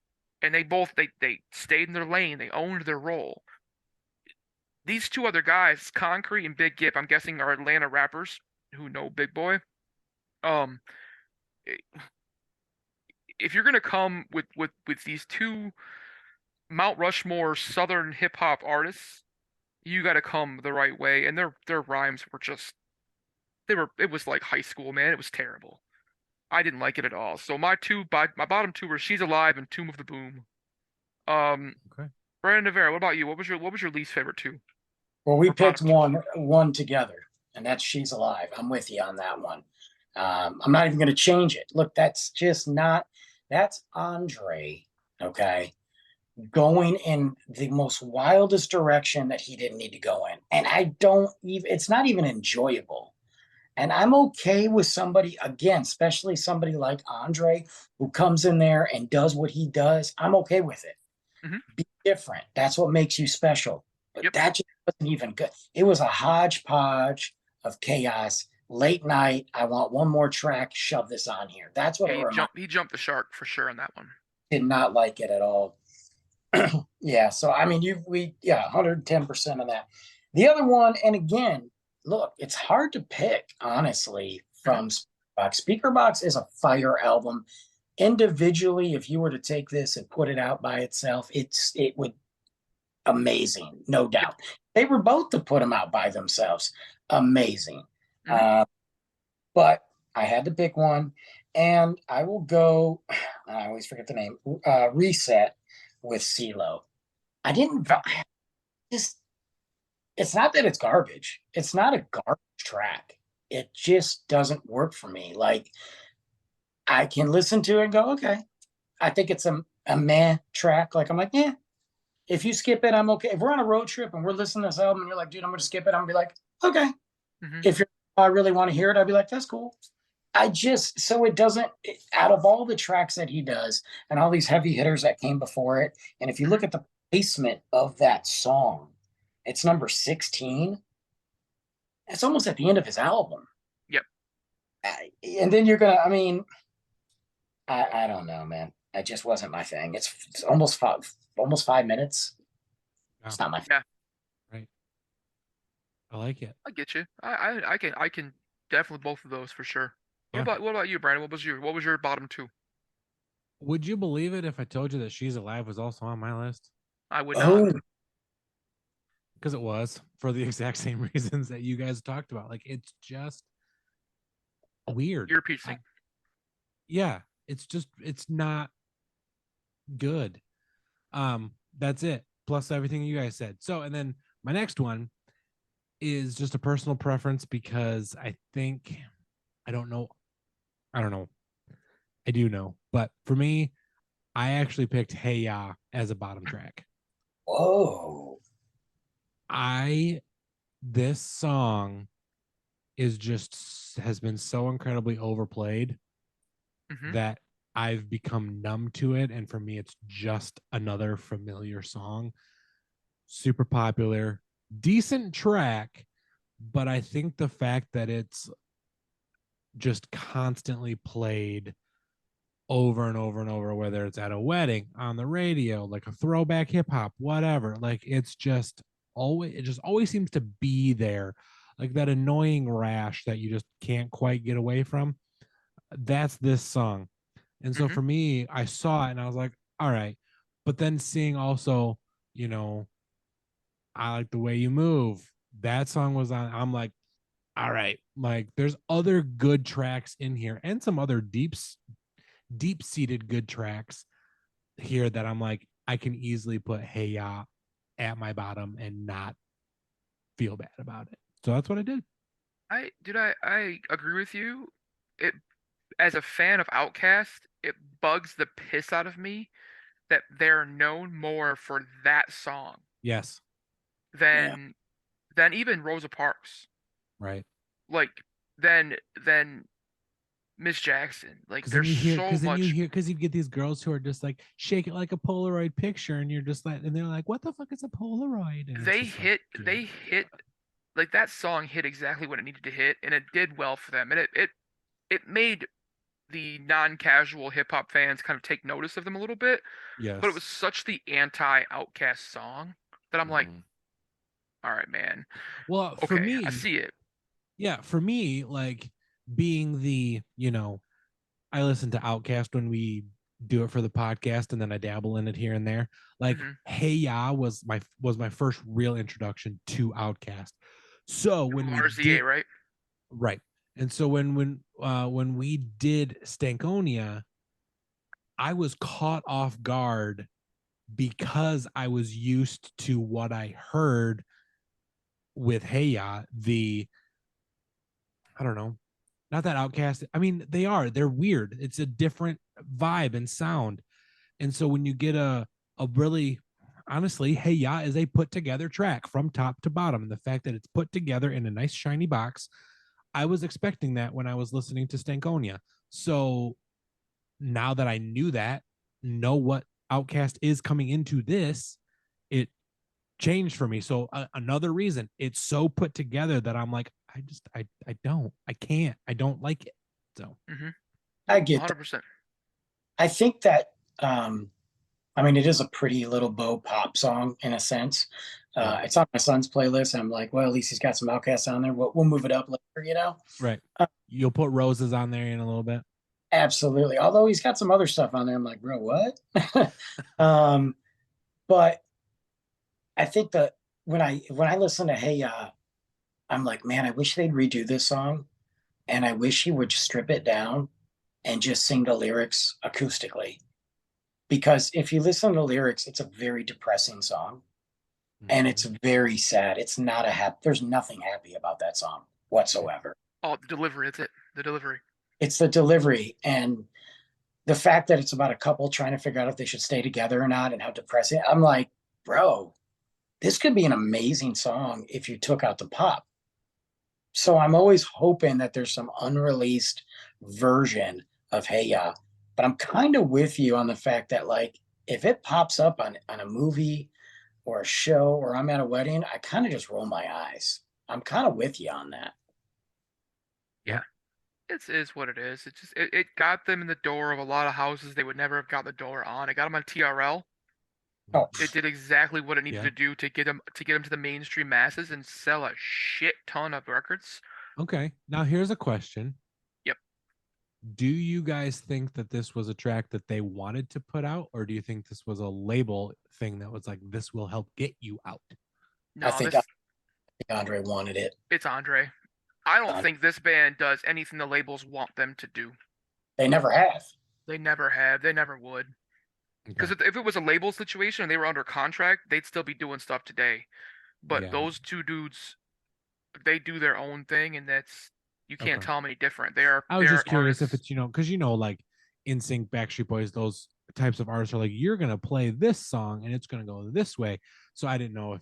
and they stayed in their lane. They owned their role. These two other guys, Concrete and Big Gip, I'm guessing are Atlanta rappers who know Big Boy. Um, if you're gonna come with these two Mount Rushmore Southern hip hop artists, you got to come the right way. And their rhymes were just it was like high school, man. It was terrible. I didn't like it at all. So my bottom two were She's Alive and Tomb of the Boom. Okay. Brandon Novara, what about you? What was your least favorite two? Well, we Or picked bottom one together, and that's She's Alive. I'm with you on that one. I'm not even going to change it. Look, that's Andre, okay, going in the most wildest direction that he didn't need to go in. And I don't even, it's not even enjoyable. And I'm okay with somebody, again, especially somebody like Andre, who comes in there and does what he does. I'm okay with it. Mhm. Be different. That's what makes you special. But Yep. that just wasn't even good. It was a hodgepodge of chaos. Late night. I want one more track. Shove this on here. That's what Yeah, it reminded. he jumped the shark for sure on that one. Did not like it at all. Yeah. So I mean, 110% of that. The other one, and again, look, it's hard to pick, honestly, from Speakerboxx. Speakerboxx is a fire album. Individually, if you were to take this and put it out by itself, it would amazing, no doubt. They were both to put them out by themselves. Amazing. Mhm. But I had to pick one, and I will go. I always forget the name. Reset with CeeLo. I didn't just. It's not that it's garbage. It's not a garbage track. It just doesn't work for me. Like I can listen to it and go, okay. I think it's a meh track. Like I'm like, yeah. If you skip it, I'm okay. If we're on a road trip and we're listening to this album and you're like, dude, I'm gonna skip it, I'm gonna be like, okay. Mhm. If I really want to hear it, I'd be like, that's cool. So it doesn't, out of all the tracks that he does and all these heavy hitters that came before it, and if you look at the placement of that song, it's number 16. It's almost at the end of his album. Yep. And then you're gonna, I mean, I don't know, man. It just wasn't my thing. It's almost 5 minutes. It's not my thing. Yeah, Right. I like it. I get you. I can definitely both of those for sure. Yeah. What about you, Brandon? What was your bottom two? Would you believe it if I told you that She's Alive was also on my list? I would not. Oh, Because it was, for the exact same reasons that you guys talked about. Like, it's just weird. You're repeating. Yeah, it's not good. That's it. Plus everything you guys said. So, and then my next one is just a personal preference because I think I don't know. I do know, but for me, I actually picked Hey Ya as a bottom track. whoa. This song has been so incredibly overplayed Mhm. that I've become numb to it. And for me, it's just another familiar song. Super popular, decent track. But I think the fact that it's just constantly played over and over and over, whether it's at a wedding, on the radio, like a throwback hip hop, whatever, like it just always seems to be there, like that annoying rash that you just can't quite get away from. That's this song. And so Mhm. for me, I saw it and I was like, all right. But then seeing also, I Like the Way You Move, that song was on. I'm like, all right, like there's other good tracks in here and some other deep-seated good tracks here that I'm like, I can easily put Hey Ya at my bottom and not feel bad about it. So that's what I did. I agree with you. It As a fan of Outkast, it bugs the piss out of me that they're known more for that song Yes. Yeah. than even Rosa Parks. Right. Like than Miss Jackson. Like Because then there's you hear, so much. because you get these girls who are just like, shake it like a Polaroid picture, and you're just like, and they're like, what the fuck is a Polaroid? And it's just like, They hit like that song hit exactly what it needed to hit, and it did well for them, and it made the non-casual hip hop fans kind of take notice of them a little bit. yes. But it was such the anti-Outkast song that I'm like, Mhm. all right, man. Well, for Okay, me, I see it. yeah, for me, like being I listen to Outkast when we do it for the podcast, and then I dabble in it here and there. Like Mhm. Hey Ya was my first real introduction to Outkast. So when we RZA, did right? right, and so when we did Stankonia, I was caught off guard because I was used to what I heard with Hey Ya, I don't know, not that Outcast. I mean, they're weird. It's a different vibe and sound. And so when you get a really, honestly, Hey Ya is a put together track from top to bottom. And the fact that it's put together in a nice shiny box, I was expecting that when I was listening to Stankonia. So now that I knew that, know what Outkast is coming into this, it changed for me. So another reason, it's so put together that I'm like, I can't, I don't like it. So I get that. 100%. I think that I mean, it is a pretty little bow pop song in a sense. Yeah. It's on my son's playlist. And I'm like, well, at least he's got some Outkast on there. We'll move it up later, you know? Right. You'll put Roses on there in a little bit. Absolutely. Although he's got some other stuff on there. I'm like, bro, what? But I think that when I listen to Hey Ya, I'm like, man, I wish they'd redo this song. And I wish he would strip it down and just sing the lyrics acoustically. Because if you listen to the lyrics, it's a very depressing song. And it's very sad. It's not a happy, there's nothing happy about that song whatsoever. Oh, the delivery. It's it. The delivery. It's the delivery and the fact that it's about a couple trying to figure out if they should stay together or not and how depressing. I'm like, bro, this could be an amazing song if you took out the pop. So I'm always hoping that there's some unreleased version of Hey Ya. But I'm kind of with you on the fact that, like, if it pops up on a movie or a show or I'm at a wedding, I kind of just roll my eyes. I'm kind of with you on that. Yeah. It is what it is. It got them in the door of a lot of houses they would never have got the door on. It got them on TRL. Oh, It did exactly what it needed Yeah. to do to get them to the mainstream masses and sell a shit ton of records. Okay. Now here's a question. Yep. Do you guys think that this was a track that they wanted to put out, or do you think this was a label thing that was like, this will help get you out? No, I think this, Andre wanted it. it's Andre. I don't think this band does anything the labels want them to do. They never have. They never have. They never would. Because if it was a label situation and they were under contract, they'd still be doing stuff today. But Yeah. those two dudes, they do their own thing, and that's you can't Okay. tell them any different. They are. I was they just are curious if artists. it's, because like NSYNC, Backstreet Boys, those types of artists are like, you're gonna play this song and it's gonna go this way. So I didn't know if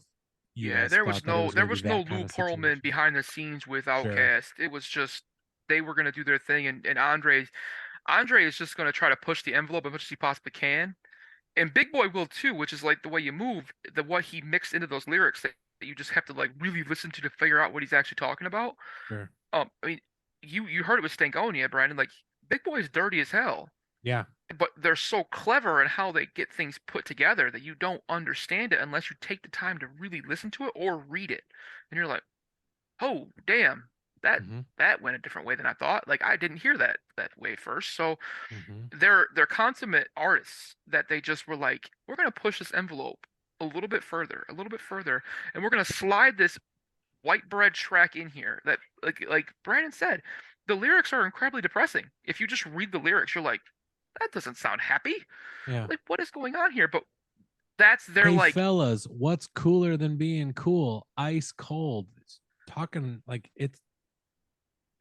you Yeah, guys there thought was that it no was there maybe was no that kind Lou of Pearlman situation. behind the scenes with Sure. Outkast. It was just they were gonna do their thing, and Andre is just gonna try to push the envelope as much as he possibly can. And Big Boy will too, which is like the way you move, the what he mixed into those lyrics that you just have to like really listen to figure out what he's actually talking about. Sure. I mean, you heard it with Stankonia, Brandon. Like Big Boy's dirty as hell, Yeah. but they're so clever in how they get things put together that you don't understand it unless you take the time to really listen to it or read it. And you're like, oh damn, that Mhm. that went a different way than I thought. Like I didn't hear that way first. So Mhm. they're consummate artists that they just were like, we're gonna push this envelope a little bit further, and we're gonna slide this white bread track in here that like Brandon said, the lyrics are incredibly depressing. If you just read the lyrics, you're like, that doesn't sound happy. Yeah. Like what is going on here? But that's their Hey like fellas, what's cooler than being cool? Ice cold. It's talking like it's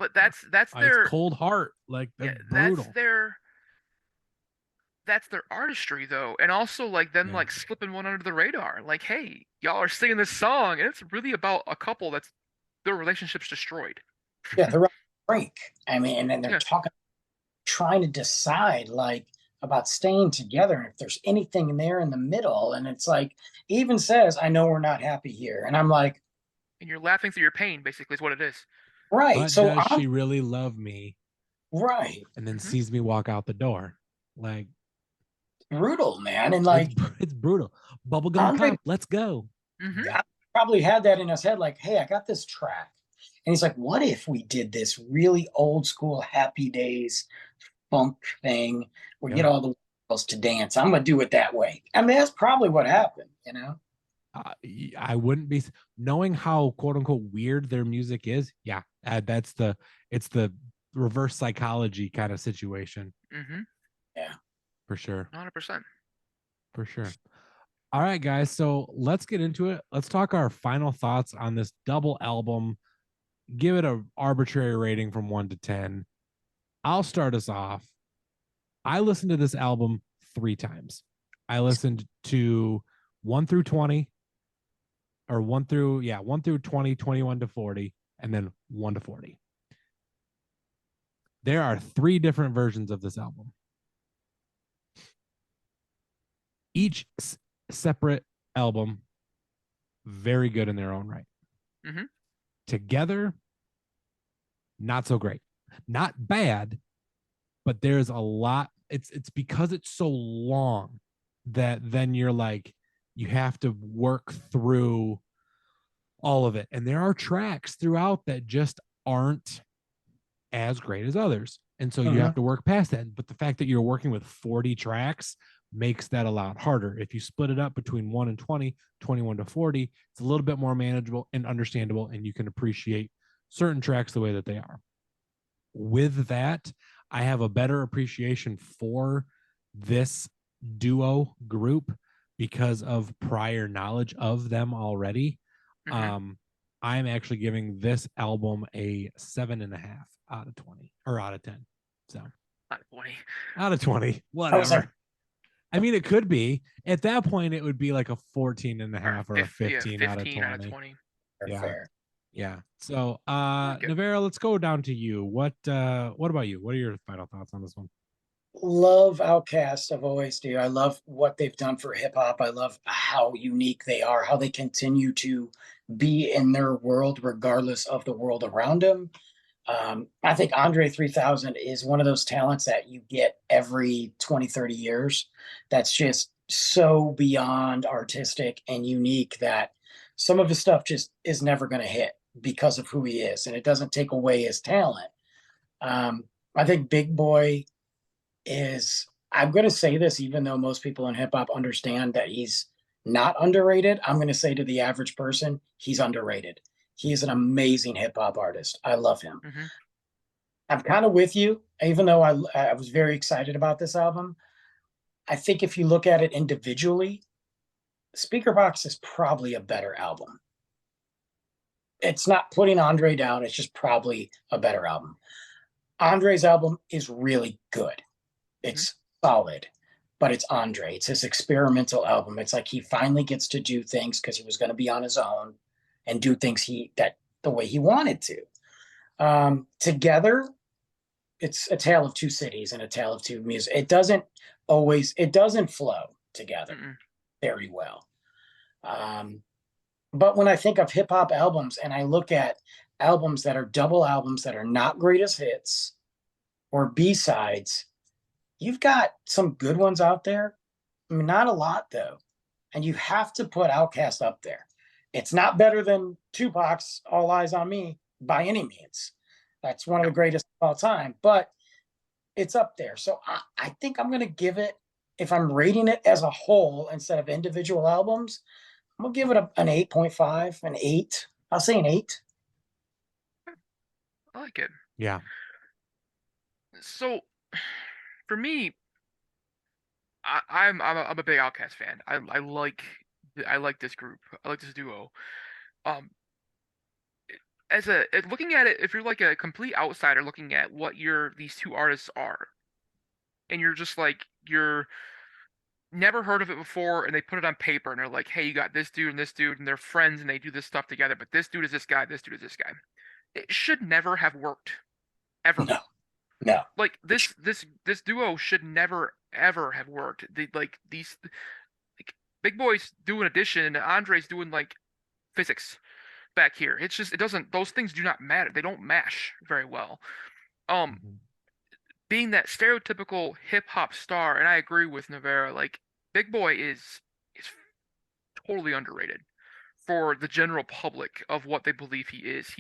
but that's ice their cold heart. Like yeah, that's brutal. that's their artistry though, and also like them Yeah. like slipping one under the radar. Like, hey, y'all are singing this song, and it's really about a couple that's their relationship's destroyed. Yeah, they're on break. I mean, and they're Yeah. talking, trying to decide like about staying together and if there's anything there in the middle. And it's like, he even says, I know we're not happy here. And I'm like, And you're laughing through your pain, basically, is what it is. right. But So does I'm she really love me? right. And then Mhm. sees me walk out the door. Like Brutal, man. And like, it's brutal. Bubblegum Andre pop. Let's go. Mhm. probably had that in his head, like, hey, I got this track. And he's like, what if we did this really old school Happy Days funk thing? We get Yeah. all the girls to dance. I'm gonna do it that way. I mean, that's probably what happened, you know? I wouldn't be knowing how quote unquote weird their music is. Yeah, it's the reverse psychology kind of situation Mhm. Yeah. for sure. 100%. For sure. All right, guys. So let's get into it. Let's talk our final thoughts on this double album. Give it an arbitrary rating from 1 to 10. I'll start us off. I listened to this album 3 times. I listened to 1 through 20, or 1 through 20, 21 to 40, and then 1 to 40. There are 3 different versions of this album. Each separate album, very good in their own right. Mm-hmm. Together, not so great. Not bad, but there's a lot. It's because it's so long that then you're like, you have to work through all of it. And there are tracks throughout that just aren't as great as others. And so you have to work past that. But the fact that you're working with 40 tracks makes that a lot harder. If you split it up between 1 and 20, 21 to 40, it's a little bit more manageable and understandable, and you can appreciate certain tracks the way that they are. With that, I have a better appreciation for this duo group because of prior knowledge of them already. Mm-hmm. I'm actually giving this album a 7.5 out of 20 or out of 10. So Not 20. out of 20, I was like, whatever. I mean, it could be at that point, it would be like a 14.5 or a 15 out of 15 out of 20. 20. Yeah. fair. Yeah. So, like it. Novara, let's go down to you. What about you? What are your final thoughts on this one? Love Outkast. I've always do. I love what they've done for hip hop. I love how unique they are, how they continue to be in their world regardless of the world around them. I think Andre 3000 is one of those talents that you get every 20, 30 years. That's just so beyond artistic and unique that some of his stuff just is never going to hit because of who he is. And it doesn't take away his talent. I think Big Boy is, I'm going to say this, even though most people in hip hop understand that he's not underrated, I'm going to say to the average person, he's underrated. He's an amazing hip hop artist. I love him. Mm-hmm. I'm kind of with you, even though I was very excited about this album. I think if you look at it individually, Speakerboxx is probably a better album. It's not putting Andre down, it's just probably a better album. Andre's album is really good. It's solid, but it's Andre. It's his experimental album. It's like he finally gets to do things because he was going to be on his own and do things the way he wanted to. Together, it's a tale of two cities and a tale of two music. It doesn't flow together very well. But when I think of hip hop albums and I look at albums that are double albums that are not greatest hits or B-sides, you've got some good ones out there. I mean, not a lot though. And you have to put Outkast up there. It's not better than Tupac's All Eyes on Me by any means. That's one of the greatest of all time, but it's up there. So I think I'm going to give it, if I'm rating it as a whole instead of individual albums, I'm going to give it an 8.5, an 8. I'll say an 8. I like it. Yeah. So, for me, I'm a big Outkast fan. I like this group. I like this duo. Looking at it, if you're like a complete outsider looking at what these two artists are, and you're just like you're never heard of it before, and they put it on paper, and they're like, hey, you got this dude, and they're friends, and they do this stuff together, but this dude is this guy, this dude is this guy. It should never have worked, ever. No. Like this duo should never ever have worked. These Big Boy's doing addition, and Andre's doing like physics back here. It's just those things do not matter. They don't mash very well. Being that stereotypical hip hop star, and I agree with Novara, like Big Boy is totally underrated for the general public of what they believe he is.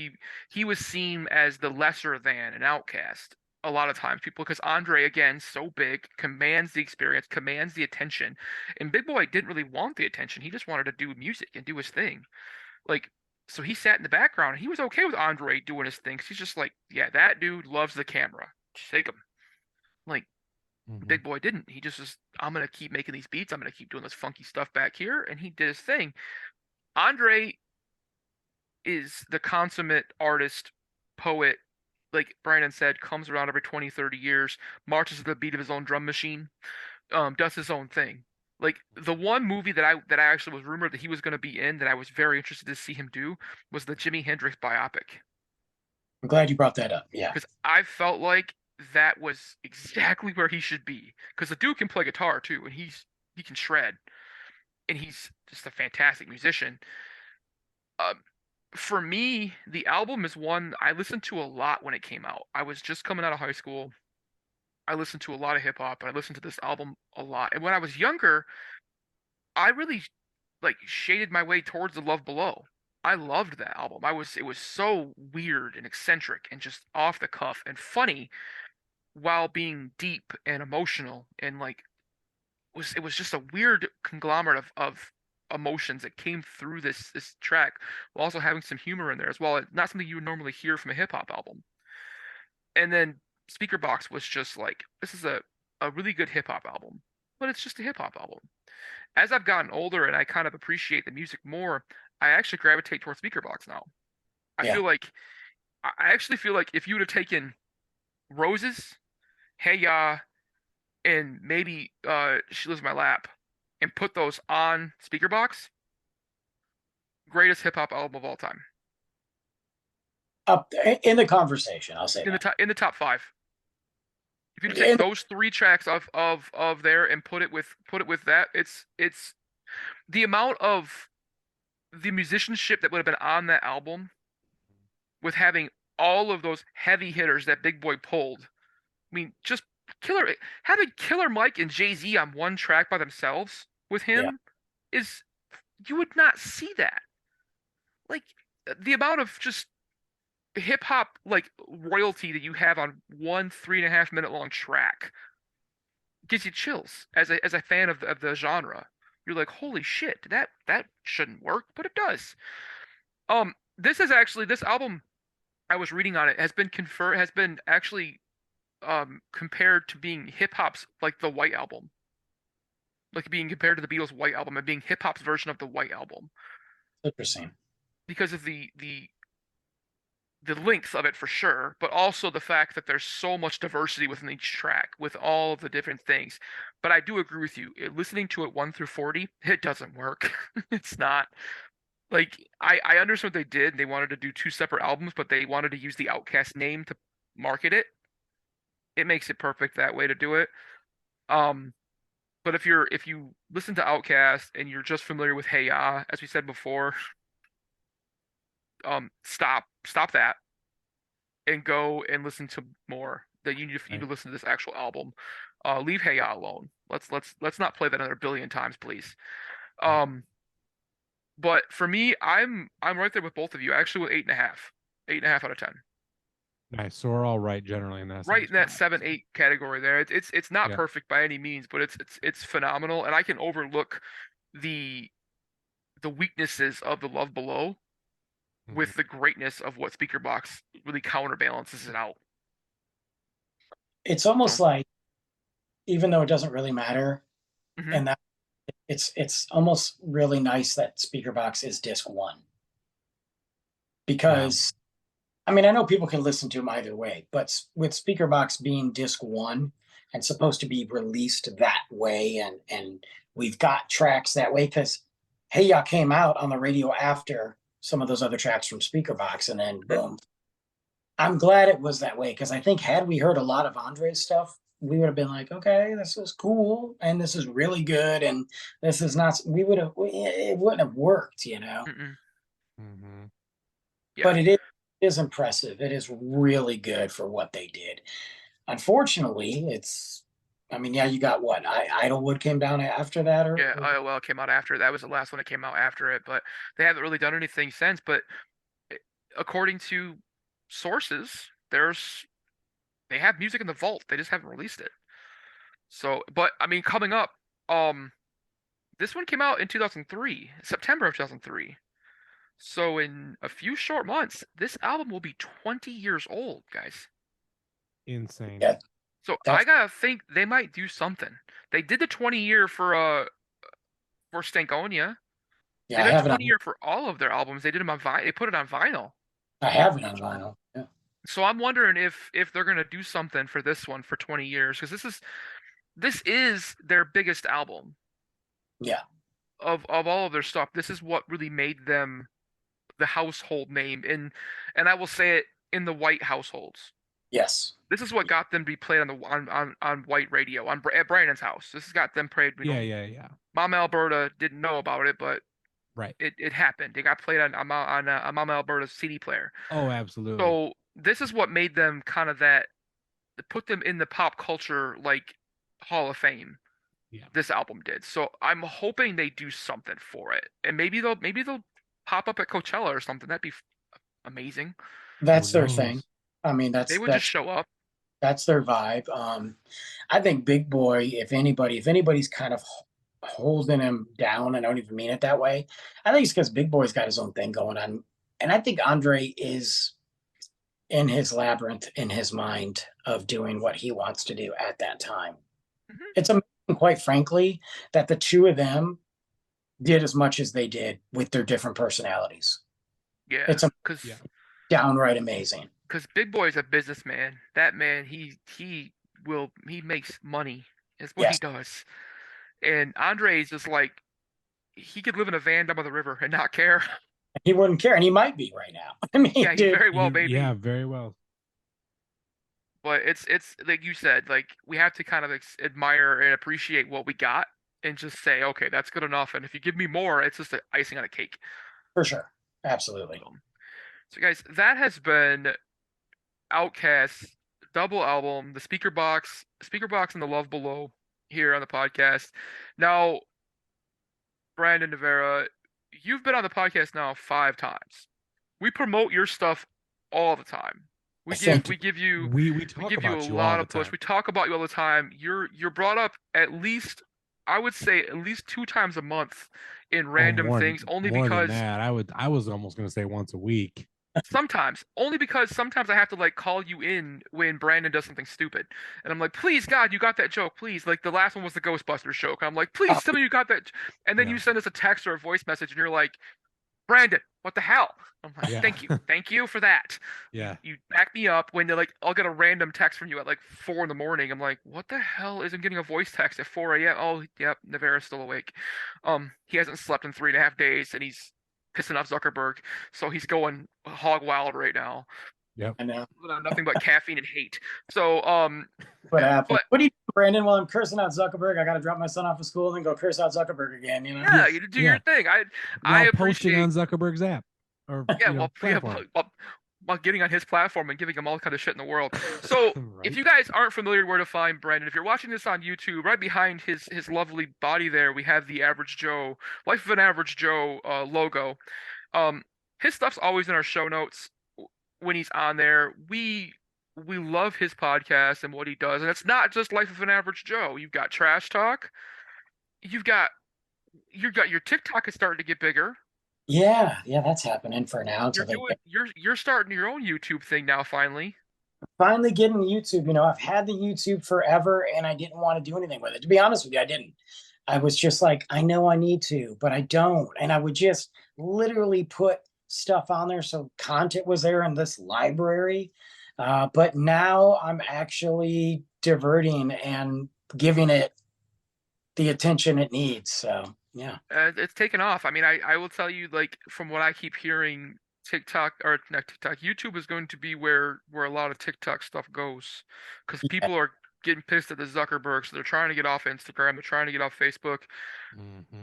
He was seen as the lesser than an outcast a lot of times, people, because Andre, again, so big, commands the experience, commands the attention, and Big Boy didn't really want the attention. He just wanted to do music and do his thing. Like, so he sat in the background, and he was okay with Andre doing his thing. 'Cause he's just like, yeah, that dude loves the camera. Just take him. Like, Big Boy didn't. He just was, I'm going to keep making these beats. I'm going to keep doing this funky stuff back here. And he did his thing. Andre is the consummate artist, poet, like Brandon said, comes around every 20, 30 years, marches to the beat of his own drum machine, does his own thing. Like, the one movie that I actually was rumored that he was going to be in that I was very interested to see him do was the Jimi Hendrix biopic. I'm glad you brought that up. Yeah. Because I felt like that was exactly where he should be. Because the dude can play guitar too, and he can shred, and he's just a fantastic musician. Um, for me, the album is one I listened to a lot when it came out. I was just coming out of high school. I listened to a lot of hip hop, and I listened to this album a lot. And when I was younger, I really like shaded my way towards The Love Below. I loved that album. It was so weird and eccentric and just off the cuff and funny while being deep and emotional and like it was just a weird conglomerate of emotions that came through this track while also having some humor in there as well. Not something you would normally hear from a hip hop album. And then Speakerboxx was just like, this is a really good hip hop album, but it's just a hip hop album. As I've gotten older and I kind of appreciate the music more, I actually gravitate towards Speakerboxx now. Yeah. I actually feel like if you would have taken Roses, Hey Ya, and maybe She Lives in My Lap and put those on Speakerboxx, greatest hip hop album of all time. Up in the conversation, I'll say that. In the top five. If you take those three tracks of there and put it with that, it's the amount of the musicianship that would have been on that album with having all of those heavy hitters that Big Boy pulled. I mean, just having Killer Mike and Jay-Z on one track by themselves with him is you would not see that. Like the amount of just hip hop like royalty that you have on one 3.5 minute long track gives you chills as a fan of the genre. You're like, holy shit, that shouldn't work, but it does. This album I was reading on it has been actually compared to being hip hop's like the White Album. Like being compared to the Beatles' White Album and being hip hop's version of the White Album. Interesting. Because of the length of it for sure, but also the fact that there's so much diversity within each track with all of the different things. But I do agree with you. Listening to it 1 through 40, it doesn't work. It's not. Like I understand what they did. They wanted to do two separate albums, but they wanted to use the Outkast name to market it. It makes it perfect that way to do it. But if you listen to Outkast and you're just familiar with Hey Ya, as we said before, stop that and go and listen to more. That you need to listen to this actual album. Leave Hey Ya alone. Let's not play that another billion times, please. But for me, I'm right there with both of you. Actually, with 8.5, 8.5 out of 10. Nice. So we're all right generally in that. Right in that 7-8 category there. It's not Yeah. perfect by any means, but it's phenomenal, and I can overlook the weaknesses of the Love Below with the greatness of what Speakerboxx really counterbalances it out. It's almost like, even though it doesn't really matter, Mhm. and that it's almost really nice that Speakerboxx is disc one. Because I mean, I know people can listen to them either way, but with Speakerboxx being disc one and supposed to be released that way, and we've got tracks that way, because Hey Ya came out on the radio after some of those other tracks from Speakerboxx, and then boom. I'm glad it was that way, because I think had we heard a lot of Andre's stuff, we would have been like, okay, this is cool, and this is really good, and this is not. It wouldn't have worked, you know. Yeah. But it is impressive. It is really good for what they did. Unfortunately, I mean, yeah, you got what? Idlewood came down after that, Yeah, IOL came out after. That was the last one that came out after it, but they haven't really done anything since. But according to sources, they have music in the vault. They just haven't released it. So, but I mean, coming up, this one came out in 2003, September of 2003. So in a few short months, this album will be 20 years old, guys. Insane. Yeah. So I gotta think they might do something. They did the 20-year for Stankonia. Yeah, They I did have a it 20-year for all of their albums. They did them on vinyl. They put it on vinyl. I have it on vinyl. Yeah. So I'm wondering if they're gonna do something for this one for 20 years, because this is their biggest album. Yeah. Of all of their stuff, this is what really made them the household name and I will say it, in the white households. Yes. This is what got them to be played on the on white radio at Brandon's house. This has got them played. Yeah. Mama Alberta didn't know about it, but Right. it happened. It got played on Mama Alberta's CD player. Oh, absolutely. So this is what made them kind of that, put them in the pop culture like Hall of Fame. Yeah. This album did. So I'm hoping they do something for it, and maybe they'll pop up at Coachella or something. That'd be amazing. That's Who their knows? thing. I mean, They would just show up. that's their vibe. I think Big Boy, if anybody's kind of holding him down, I don't even mean it that way. I think it's because Big Boy's got his own thing going on. And I think Andre is in his labyrinth in his mind of doing what he wants to do at that time. Mhm. It's amazing, quite frankly, that the two of them did as much as they did with their different personalities. Yeah, It's because downright amazing. Big Boy is a businessman. That man, he makes money. Is what he Yes. does. And Andre is just like, he could live in a van down by the river and not care. He wouldn't care, and he might be right now. I mean, Yeah, he dude, very well maybe. Yeah, very well. But it's like you said, like we have to kind of admire and appreciate what we got, and just say, okay, that's good enough. And if you give me more, it's just the icing on a cake. for sure. Absolutely. So guys, that has been Outkast double album, the Speakerboxx and the Love Below here on the podcast. Now, Brandon Novara, you've been on the podcast now 5 times. We promote your stuff all the time. We give you we talk give you about a you lot all of the push. time. We talk about you all the time. You're brought up at least, I would say, at least 2 times a month in random things, only more because than that. I was almost going to say once a week. sometimes I have to like call you in when Brandon does something stupid, and I'm like, please God, you got that joke, please. Like the last one was the Ghostbusters joke. I'm like, please tell me you got that, and then Yeah. you send us a text or a voice message, and you're like, Brandon, what the hell? I'm like, Yeah. thank you for that. Yeah. You back me up when they're like, I'll get a random text from you at like 4 in the morning. I'm like, what the hell is I'm getting a voice text at 4 a.m.? Oh, yep, Novara's still awake. He hasn't slept in 3.5 days, and he's pissing off Zuckerberg, so he's going hog wild right now. Yep. I know. Nothing but caffeine and hate. So, What happened? but What do you do, Brandon? While I'm cursing out Zuckerberg, I got to drop my son off of school and then go curse out Zuckerberg again. You know? yeah, you do your thing. I While posting appreciate. on Zuckerberg's app or Yeah, platform. while getting on his platform and giving him all kind of shit in the world. So Right. if you guys aren't familiar where to find Brandon, if you're watching this on YouTube, right behind his lovely body there, we have the Average Joe, Life of an Average Joe logo. His stuff's always in our show notes when he's on there. We love his podcast and what he does, and it's not just Life of an Average Joe. You've got Trash Talk. You've got your TikTok is starting to get bigger. Yeah, that's happening for now. You're starting your own YouTube thing now, finally. Finally getting YouTube. You know, I've had the YouTube forever, and I didn't want to do anything with it. To be honest with you, I didn't. I was just like, I know I need to, but I don't. And I would just literally put stuff on there, so content was there in this library. But now I'm actually diverting and giving it the attention it needs. So yeah. It's taken off. I mean, I will tell you, like, from what I keep hearing, TikTok or not TikTok, YouTube is going to be where a lot of TikTok stuff goes, because people are getting pissed at the Zuckerberg, so they're trying to get off Instagram, they're trying to get off Facebook,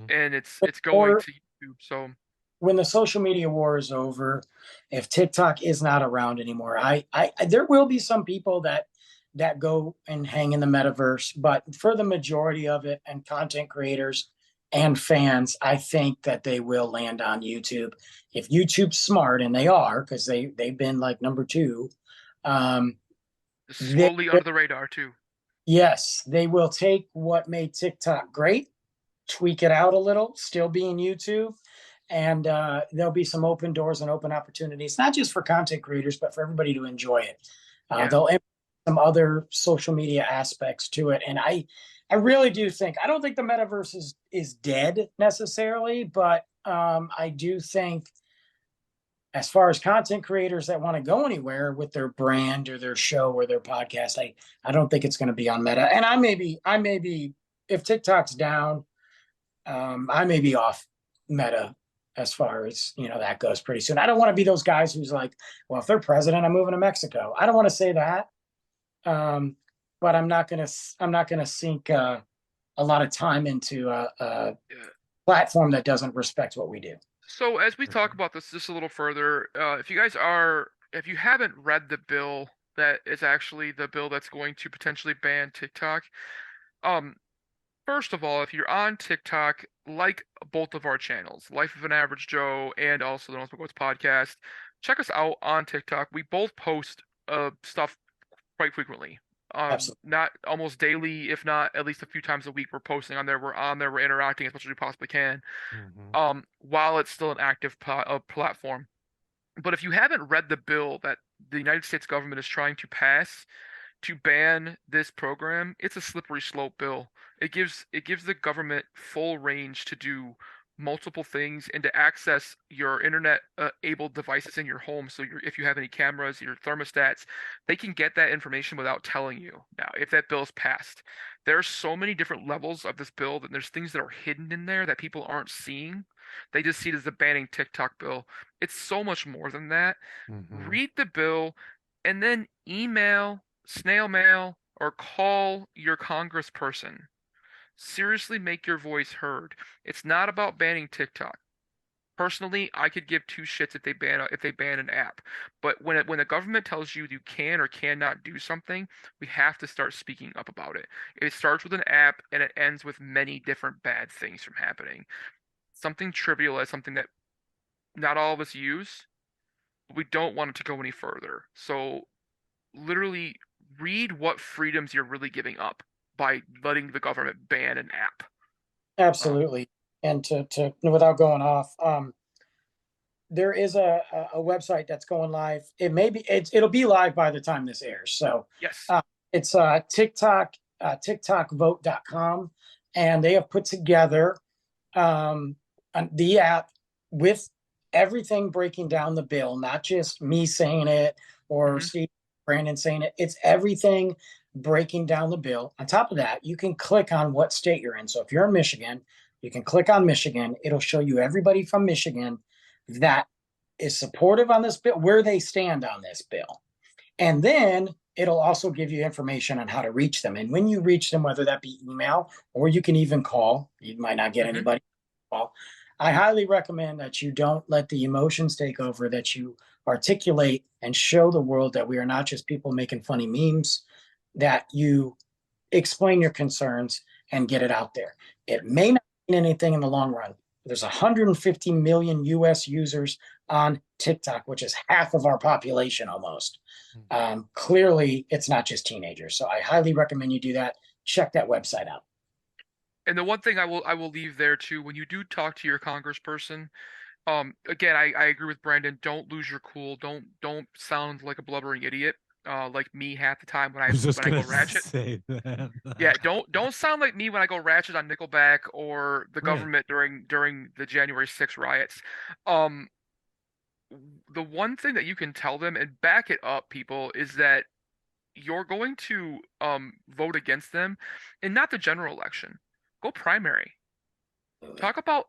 and it's going to YouTube. So when the social media war is over, if TikTok is not around anymore, I there will be some people that go and hang in the metaverse, but for the majority of it and content creators and fans, I think that they will land on YouTube. If YouTube's smart, and they are, because they've been like number 2. Slowly under the radar too. Yes, they will take what made TikTok great, tweak it out a little, still being YouTube, and there'll be some open doors and open opportunities, not just for content creators, but for everybody to enjoy it. They'll implement some other social media aspects to it, and I really do think, I don't think the metaverse is dead necessarily, but I do think, as far as content creators that want to go anywhere with their brand or their show or their podcast, I don't think it's going to be on Meta. And I may be, if TikTok's down, I may be off Meta as far as, that goes pretty soon. I don't want to be those guys who's like, well, if they're president, I'm moving to Mexico. I don't want to say that. but I'm not gonna sink a lot of time into a Yeah. platform that doesn't respect what we do. So as we For talk sure. about this just a little further, if you haven't read the bill that is actually the bill that's going to potentially ban TikTok, um, first of all, if you're on TikTok, like both of our channels, Life of an Average Joe and also the Notebook Woods podcast, check us out on TikTok. We both post stuff quite frequently. Absolutely. Not almost daily, if not at least a few times a week, we're posting on there. We're on there. We're interacting as much as we possibly can. Mhm. While it's still an active platform. But if you haven't read the bill that the United States government is trying to pass to ban this program, it's a slippery slope bill. It gives the government full range to do multiple things and to access your internet able devices in your home. So if you have any cameras, your thermostats, they can get that information without telling you. Now, if that bill's passed, there are so many different levels of this bill that there's things that are hidden in there that people aren't seeing. They just see it as a banning TikTok bill. It's so much more than that. Mhm. Read the bill and then email, snail mail, or call your congressperson. Seriously make your voice heard. It's not about banning TikTok. Personally, I could give two shits if they ban an app. But when the government tells you you can or cannot do something, we have to start speaking up about it. It starts with an app and it ends with many different bad things from happening. Something trivial as something that not all of us use, but we don't want it to go any further. So literally read what freedoms you're really giving up by letting the government ban an app. Absolutely. And to without going off, there is a website that's going live. It'll be live by the time this airs. So Yes. it's TikTokvote.com, and they have put together the app with everything breaking down the bill, not just me saying it or Mhm. Steve Brandon saying it. It's everything breaking down the bill. On top of that, you can click on what state you're in. So if you're in Michigan, you can click on Michigan. It'll show you everybody from Michigan that is supportive on this bill, where they stand on this bill. And then it'll also give you information on how to reach them. And when you reach them, whether that be email or you can even call, you might not get Mhm. anybody to call. I highly recommend that you don't let the emotions take over, that you articulate and show the world that we are not just people making funny memes, that you explain your concerns and get it out there. It may not mean anything in the long run. There's 150 million US users on TikTok, which is half of our population almost. Clearly, it's not just teenagers. So I highly recommend you do that. Check that website out. And the one thing I will leave there too, when you do talk to your congressperson, again, I agree with Brandon. Don't lose your cool. Don't sound like a blubbering idiot, like me half the time I was just when I go gonna ratchet. say that. Yeah, don't sound like me when I go ratchet on Nickelback or the Right. government during the January 6th riots. Um, the one thing that you can tell them and back it up, people, is that you're going to vote against them and not the general election. Go primary. Talk about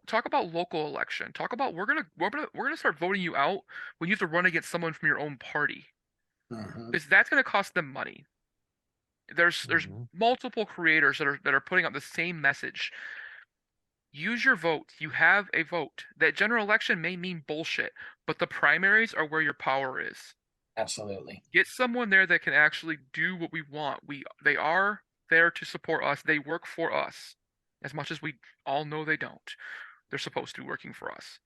local election. Talk about we're gonna start voting you out when you have to run against someone from your own party. Mhm. Because that's gonna cost them money. There's Mhm. multiple creators that are putting out the same message. Use your vote. You have a vote. That general election may mean bullshit, but the primaries are where your power is. Absolutely. Get someone there that can actually do what we want. They are there to support us. They work for us. As much as we all know they don't. They're supposed to be working for us.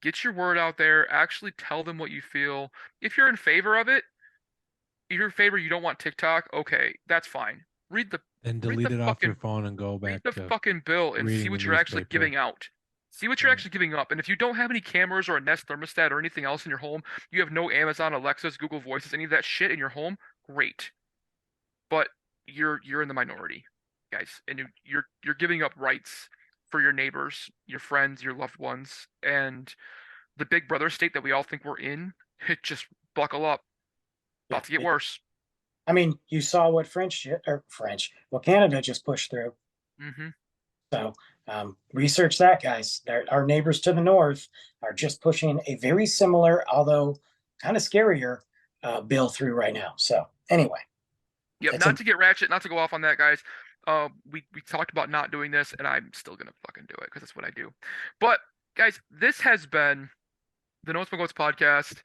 Get your word out there. Actually tell them what you feel. If you're in favor of it, if you're in favor you don't want TikTok, okay, that's fine. Read the And read the delete it off your fucking phone and go read back the to fucking bill and see reading the what you're actually newspaper. giving out. See what you're Right. actually giving up. And if you don't have any cameras or a Nest thermostat or anything else in your home, you have no Amazon, Alexas, Google Voices, any of that shit in your home, great. But you're in the minority, guys, and you're giving up rights for your neighbors, your friends, your loved ones, and the big brother state that we all think we're in. It just buckle up, Yeah. about to get worse. I mean, you saw what what Canada just pushed through. Hmm. So research that, guys. Our neighbors to the north are just pushing a very similar, although kind of scarier, bill through right now. So anyway, Yep, It's not to get ratchet, not to go off on that, guys. We talked about not doing this, and I'm still gonna fucking do it because that's what I do. But guys, this has been the No Smoke Goats podcast,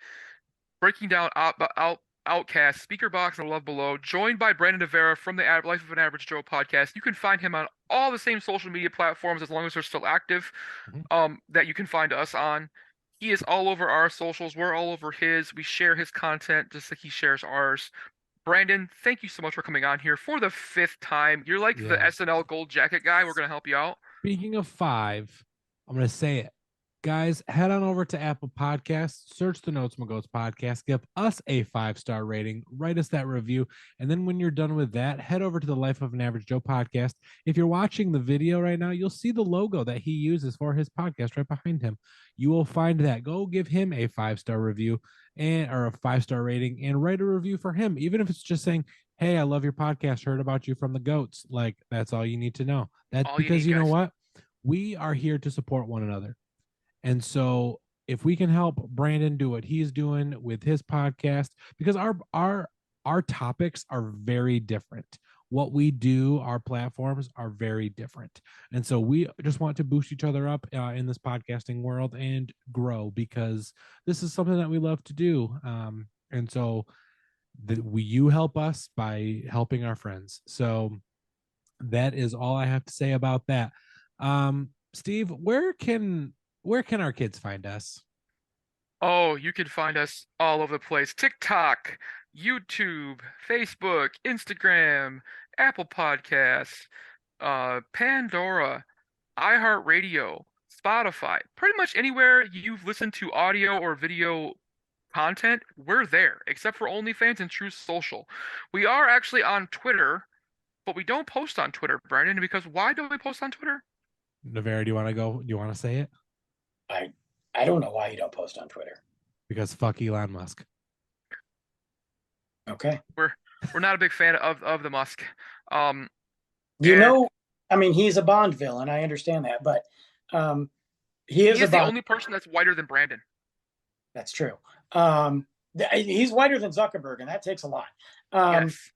breaking down Outkast, Speakerboxx, and Love Below, joined by Brandon Novara from the Life of an Average Joe podcast. You can find him on all the same social media platforms as long as they're still active. That you can find us on. He is all over our socials. We're all over his. We share his content just like he shares ours. Brandon, thank you so much for coming on here for the 5th time. You're like the Yeah. SNL Gold Jacket guy. We're gonna help you out. Speaking of 5, I'm going to say it. Guys, head on over to Apple Podcasts, search the Notes Goats podcast, give us a 5-star rating, write us that review, and then when you're done with that, head over to the Life of an Average Joe podcast. If you're watching the video right now, you'll see the logo that he uses for his podcast right behind him. You will find that. Go give him a 5-star review or a 5-star rating and write a review for him, even if it's just saying, "Hey, I love your podcast, heard about you from the goats." Like, that's all you need to know. That's because you know what? We are here to support one another. And so if we can help Brandon do what he's doing with his podcast, because our topics are very different. What we do, our platforms are very different. And so we just want to boost each other up in this podcasting world and grow, because this is something that we love to do. And so you help us by helping our friends. So that is all I have to say about that. Steve, where can our kids find us? Oh, you can find us all over the place. TikTok, YouTube, Facebook, Instagram, Apple Podcasts, Pandora, iHeartRadio, Spotify. Pretty much anywhere you've listened to audio or video content, we're there, except for OnlyFans and True Social. We are actually on Twitter, but we don't post on Twitter, Brandon, because why don't we post on Twitter? Novara, do you want to go? Do you want to say it? I don't know why you don't post on Twitter. Because fuck Elon Musk. Okay. We're not a big fan of the Musk. I mean, he's a Bond villain. I understand that, but he is the only person that's whiter than Brandon. That's true. He's whiter than Zuckerberg, and that takes a lot. Yes.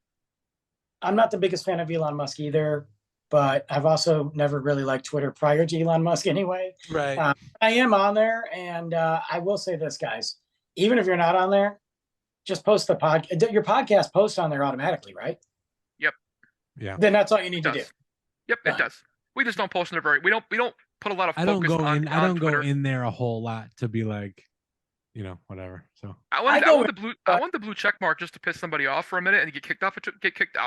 I'm not the biggest fan of Elon Musk either, but I've also never really liked Twitter prior to Elon Musk anyway. Right. I am on there, and I will say this, guys. Even if you're not on there, just post the podcast. Your podcast posts on there automatically, right? Yep. Yeah. Then that's all you need to do. Yep, it does. We just don't post in a we don't put a lot of focus I don't go Twitter. in there a whole lot to be like, whatever. So I want the blue check mark just to piss somebody off for a minute and get kicked out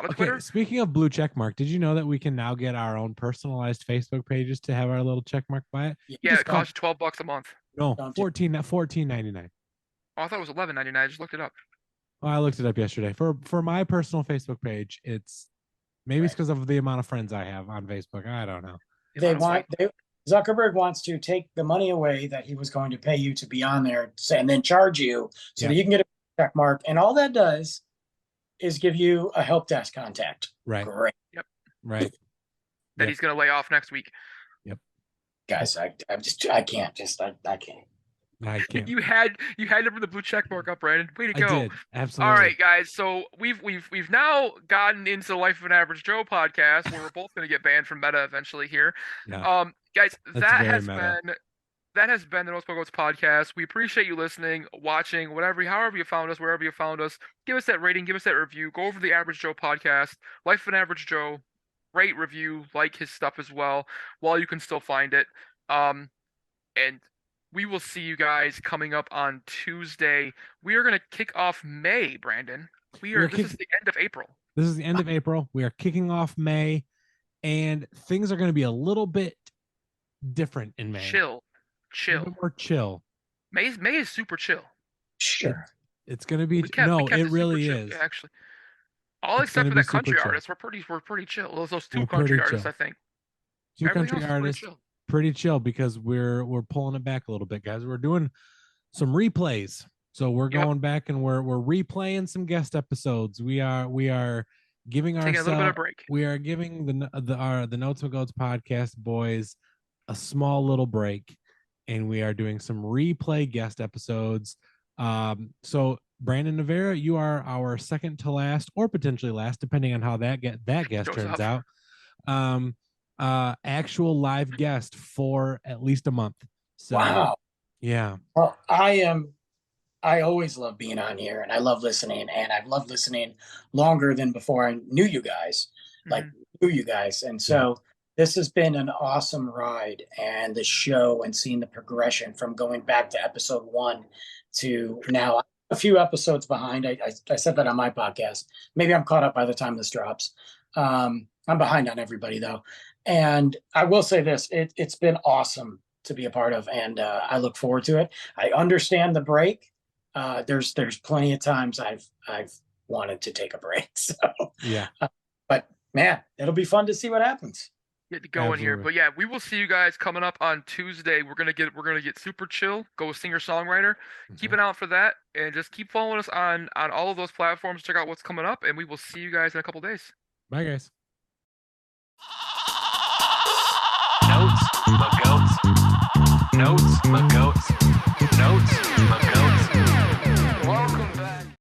of Twitter. Speaking of blue check mark, did you know that we can now get our own personalized Facebook pages to have our little check mark by it? Yeah, it costs you $12 a month. No, $14.99. Oh, I thought it was $11.99. I just looked it up. Well, I looked it up yesterday. For my personal Facebook page, it's maybe it's because of the amount of friends I have on Facebook. I don't know. Zuckerberg wants to take the money away that he was going to pay you to be on there and then charge you so that you can get a check mark. And all that does is give you a help desk contact. Right. Great. Yep. Right. That he's going to lay off next week. Yep. Guys, I can't. I can't. You had to bring the blue check mark up, Brandon. Way to go! I did. Absolutely. All right, guys. So we've now gotten into the Life of an Average Joe podcast, where we're both going to get banned from Meta eventually here. Yeah. Guys, That's that very has meta. been the No Smoke Goats podcast. We appreciate you listening, watching, however you found us, wherever you found us. Give us that rating, give us that review. Go over to the Average Joe podcast, Life of an Average Joe. Rate, review, like his stuff as well, while you can still find it. And we will see you guys coming up on Tuesday. We are going to kick off May, Brandon. This is the end of April. This is the end of April. We are kicking off May, and things are going to be a little bit different in May. Chill. A little more chill. May is super chill. Sure. It's going to be it really is. Yeah, actually. All except for that country artist. We're pretty chill. Those two country artists, I think. Two country artists. Pretty chill because we're pulling it back a little bit, guys. We're doing some replays, so we're going back and we're replaying some guest episodes. We are giving ourselves a little bit of break. We are giving the Notes of Goats podcast boys a small little break, and we are doing some replay guest episodes. So Brandon Novara, you are our second to last, or potentially last, depending on how that guest Shows turns up. out. Actual live guest for at least a month. So Wow. yeah. Well, I always love being on here, and I love listening, and I've loved listening longer than before I knew you guys, like knew you guys. And so this has been an awesome ride, and the show, and seeing the progression from going back to episode 1 to now a few episodes behind. I said that on my podcast. Maybe I'm caught up by the time this drops. I'm behind on everybody though. And I will say this, it's been awesome to be a part of, and I look forward to it. I understand the break. There's plenty of times I've wanted to take a break. So Yeah. But man, it'll be fun to see what happens. Get going here. Absolutely. But yeah, we will see you guys coming up on Tuesday. We're gonna get super chill. Go with singer-songwriter. Keep an eye out for that, and just keep following us on all of those platforms. Check out what's coming up, and we will see you guys in a couple days. Bye, guys. Notes, my goats. Notes, my goats. Notes, my goats.